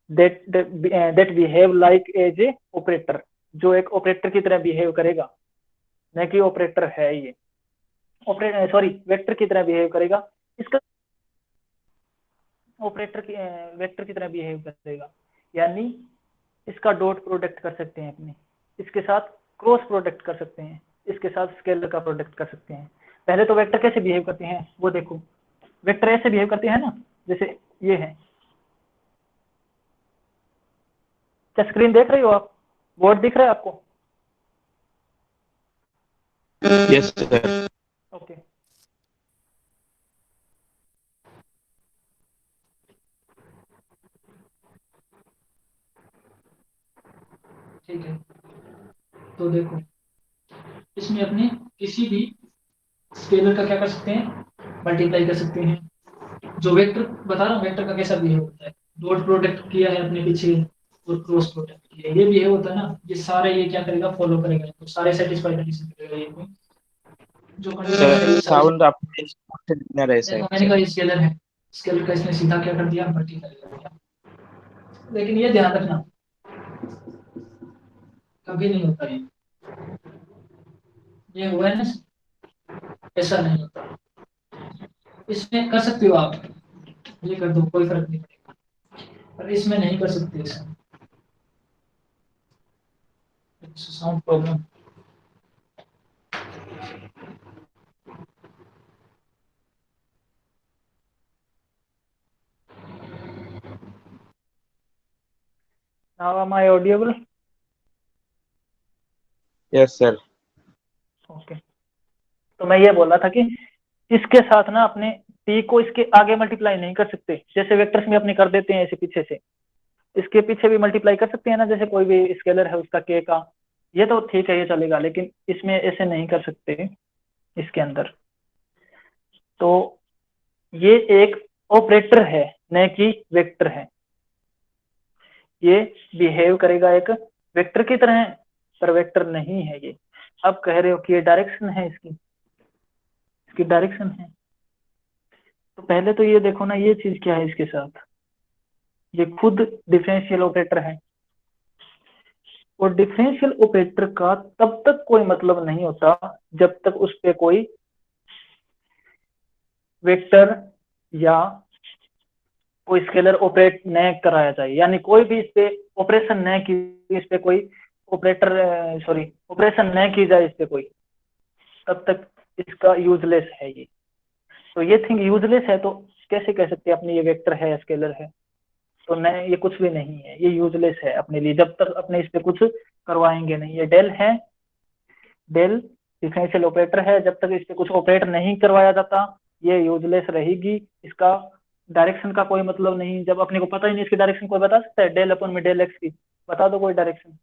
that behave like as a operator, जो एक ऑपरेटर की तरह बिहेव करेगा, न कि ऑपरेटर है ये। ऑपरेटर सॉरी, वेक्टर की तरह बिहेव करेगा। इसका ऑपरेटर की वेक्टर की तरह बिहेव करेगा, यानी इसका डॉट प्रोडक्ट कर सकते हैं अपने, इसके साथ क्रॉस प्रोडक्ट कर सकते हैं, इसके साथ स्केलर का प्रोडक्ट कर सकते हैं। पहले तो वेक्टर कैसे बिहेव करते हैं वो देखो। वेक्टर ऐसे बिहेव करते हैं ना, जैसे ये है। क्या स्क्रीन देख रही हो आप? बोर्ड दिख रहा है आपको? Yes, sir. ओके। ठीक है, तो देखो इसमें अपने किसी भी स्केलर का क्या कर सकते हैं? मल्टीप्लाई कर सकते हैं। जो वेक्टर बता रहा हूँ, वेक्टर का कैसा बिहेव होता है। डॉट प्रोडक्ट किया है अपने पीछे और क्रॉस प्रोडक्ट किया है, ये बिहेव होता है ना। ये सारे ये क्या करेगा? फॉलो करेगा, तो सारे सेटिस्फाई कंडीशन करेगा ये कोई जो कंडीशन है ये सारे। साउंड आपने ना रहे देखो सर। मैंने कहा ये स्केलर है, स्केलर का इसने सीधा क्या कर दिया? मल्टीप्लाई कर दिया। लेकिन ये ध्यान रखना, कभी नहीं होता ये हुआ है ना, ऐसा नहीं होता। इसमें कर सकते हो आप, ये कर दो, कोई फर्क नहीं पड़ेगा, पर इसमें नहीं कर सकते। इसमें साउंड प्रॉब्लम। नाउ एम आई ऑडिएबल? Yes, sir. ओके। तो मैं ये बोल रहा था कि इसके साथ ना अपने टी को इसके आगे मल्टीप्लाई नहीं कर सकते, जैसे वेक्टर्स में अपने कर देते हैं ऐसे पीछे से। इसके पीछे भी मल्टीप्लाई कर सकते हैं ना, जैसे कोई भी स्केलर है उसका के का। ये तो ठीक है, ये चलेगा, लेकिन इसमें ऐसे नहीं कर सकते इसके अंदर। तो ये एक ऑपरेटर है, न कि वेक्टर है। ये बिहेव करेगा एक वेक्टर की तरह, पर वेक्टर नहीं है ये। अब कह रहे हो कि ये डायरेक्शन है, इसकी डायरेक्शन है। तो पहले तो ये देखो ना, ये चीज क्या है इसके साथ? ये खुद डिफरेंशियल ऑपरेटर है। और डिफरेंशियल ऑपरेटर का तब तक कोई मतलब नहीं होता जब तक उस पे कोई वेक्टर या कोई स्केलर ऑपरेट न कराया जाए, यानी कोई भी इस पे ऑपरेशन न की, इस पे कोई ऑपरेशन न की जाए इस पे कोई, तब तक इसका यूजलेस है ये। तो ये थिंग यूजलेस है, तो कैसे कह सकते हैं अपने ये वेक्टर है स्केलर है? तो न, ये कुछ भी नहीं है, ये यूजलेस है अपने लिए, जब तक अपने इस पे कुछ करवाएंगे नहीं। ये डेल है, डेल डिफरेंशियल ऑपरेटर है, जब तक इस पे कुछ ऑपरेट नहीं करवाया जाता ये यूजलेस रहेगी। इसका डायरेक्शन का कोई मतलब नहीं, जब अपने को पता ही नहीं इसकी डायरेक्शन। कोई बता सकता है डेल अपन में डेल एक्स की? बता दो कोई डायरेक्शन,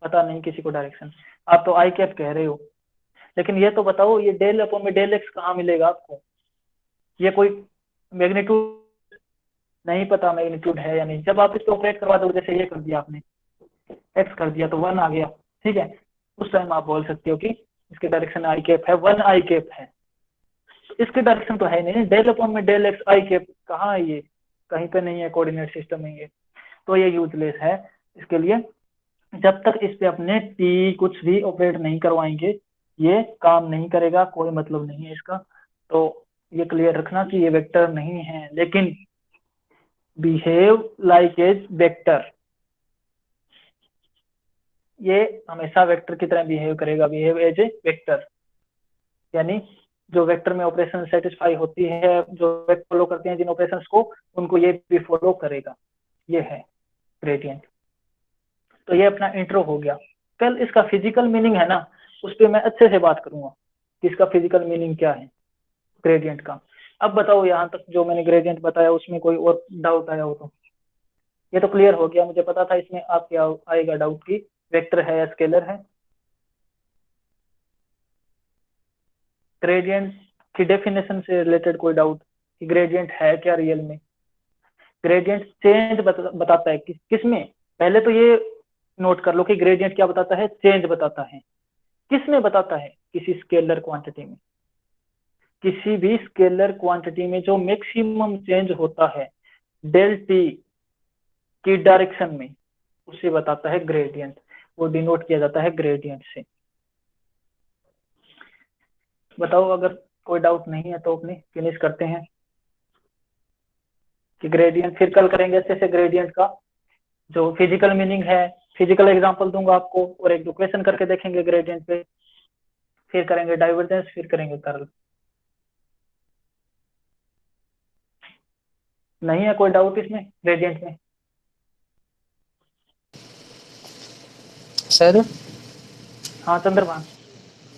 पता नहीं किसी को डायरेक्शन। आप तो आई कैप कह रहे हो, लेकिन ये तो बताओ ये डेल अपन में डेल एक्स कहाँ मिलेगा आपको? ये कोई मैग्नीट्यूड नहीं पता मैग्नीट्यूड है या नहीं। जब आप इसको ऑपरेट करवा दो, जैसे ये कर दिया आपने, एक्स कर दिया तो 1 आ गया, ठीक है, उस टाइम आप बोल सकते हो कि इसके डायरेक्शन आई कैप है, 1 आई कैप है। इसके डायरेक्शन तो है नहीं, डेल अपॉन में डेल एक्स आई कैप कहाँ है? ये कहीं पे नहीं है कोऑर्डिनेट सिस्टम में ये, तो ये यूजलेस है इसके लिए। जब तक इस पे अपने टी कुछ भी ऑपरेट नहीं करवाएंगे ये काम नहीं करेगा, कोई मतलब नहीं है इसका। तो ये क्लियर रखना कि ये वेक्टर नहीं है, लेकिन बिहेव लाइक एज वेक्टर, ये हमेशा वेक्टर की तरह बिहेव करेगा, बिहेव एज ए वेक्टर, यानी जो वेक्टर में ऑपरेशन सेटिस्फाई होती है, जो वेक्टर फॉलो करते हैं जिन ऑपरेशंस को, उनको ये भी फॉलो करेगा। ये है ग्रेडियंट। तो ये अपना इंट्रो हो गया। कल इसका फिजिकल मीनिंग है ना, उस पर मैं अच्छे से बात करूंगा कि इसका फिजिकल मीनिंग क्या है ग्रेडियंट का। अब बताओ यहाँ तक जो मैंने ग्रेडियंट बताया उसमें कोई और डाउट आया हो तो? ये तो क्लियर हो गया, मुझे पता था इसमें आपके आएगा डाउट की वेक्टर है या स्केलर है। ग्रेडियंट की डेफिनेशन से रिलेटेड कोई डाउट कि ग्रेडियंट है क्या रियल में? ग्रेडियंट चेंज बताता है किसमें? पहले तो ये नोट कर लो कि ग्रेडियंट क्या बताता है, चेंज बताता है। किसमें बताता है? किसी स्केलर क्वांटिटी में। किसी भी स्केलर क्वांटिटी में जो मैक्सिमम चेंज होता है डेल टी की डायरेक्शन में, उसे बताता है ग्रेडियंट। वो डिनोट किया जाता है ग्रेडियंट से। बताओ अगर कोई डाउट नहीं है तो अपनी फिनिश करते हैं कि ग्रेडियंट फिर कल करेंगे अच्छे से ग्रेडियंट का जो फिजिकल मीनिंग है। फिजिकल एग्जांपल दूंगा आपको और एक दो क्वेश्चन करके देखेंगे ग्रेडियंट पे, फिर करेंगे डाइवर्जेंस, फिर करेंगे कर्ल। नहीं है कोई डाउट इसमें ग्रेडियंट में? सर हाँ चंद्रभान।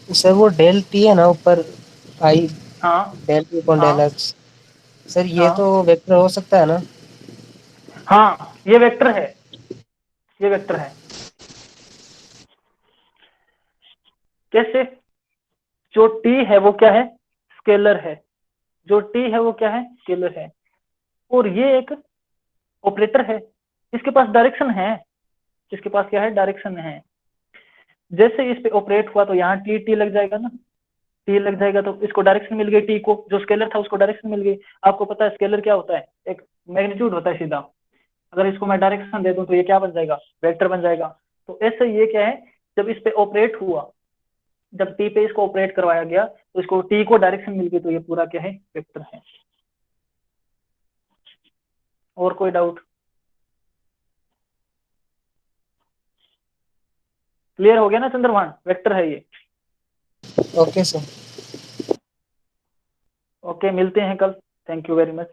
सर वो डेल टी है ना ऊपर, आई हाँ डेल टी अपॉन डेल हाँ एक्स, सर ये हाँ तो वेक्टर हो सकता है ना? हाँ, ये वेक्टर है, ये वेक्टर है। कैसे? जो टी है वो क्या है? स्केलर है। जो टी है वो क्या है? स्केलर है। और ये एक ऑपरेटर है, इसके पास डायरेक्शन है। इसके पास क्या है? डायरेक्शन है। जैसे इस पे ऑपरेट हुआ तो यहाँ टी टी लग जाएगा ना, टी लग जाएगा तो इसको डायरेक्शन मिल गई, टी को, जो स्केलर था उसको डायरेक्शन मिल गई। आपको पता है स्केलर क्या होता है? एक मैग्नीट्यूड होता है सीधा। अगर इसको मैं डायरेक्शन दे दूं तो ये क्या बन जाएगा? वेक्टर बन जाएगा। तो ऐसे ये क्या है, जब इस पे ऑपरेट हुआ, जब टी पे इसको ऑपरेट करवाया गया तो इसको टी को डायरेक्शन मिल गई, तो ये पूरा क्या है? वेक्टर है। और कोई डाउट? क्लियर हो गया ना चंद्रभान? वेक्टर है ये। Okay sir. ओके, मिलते हैं कल। Thank you very much.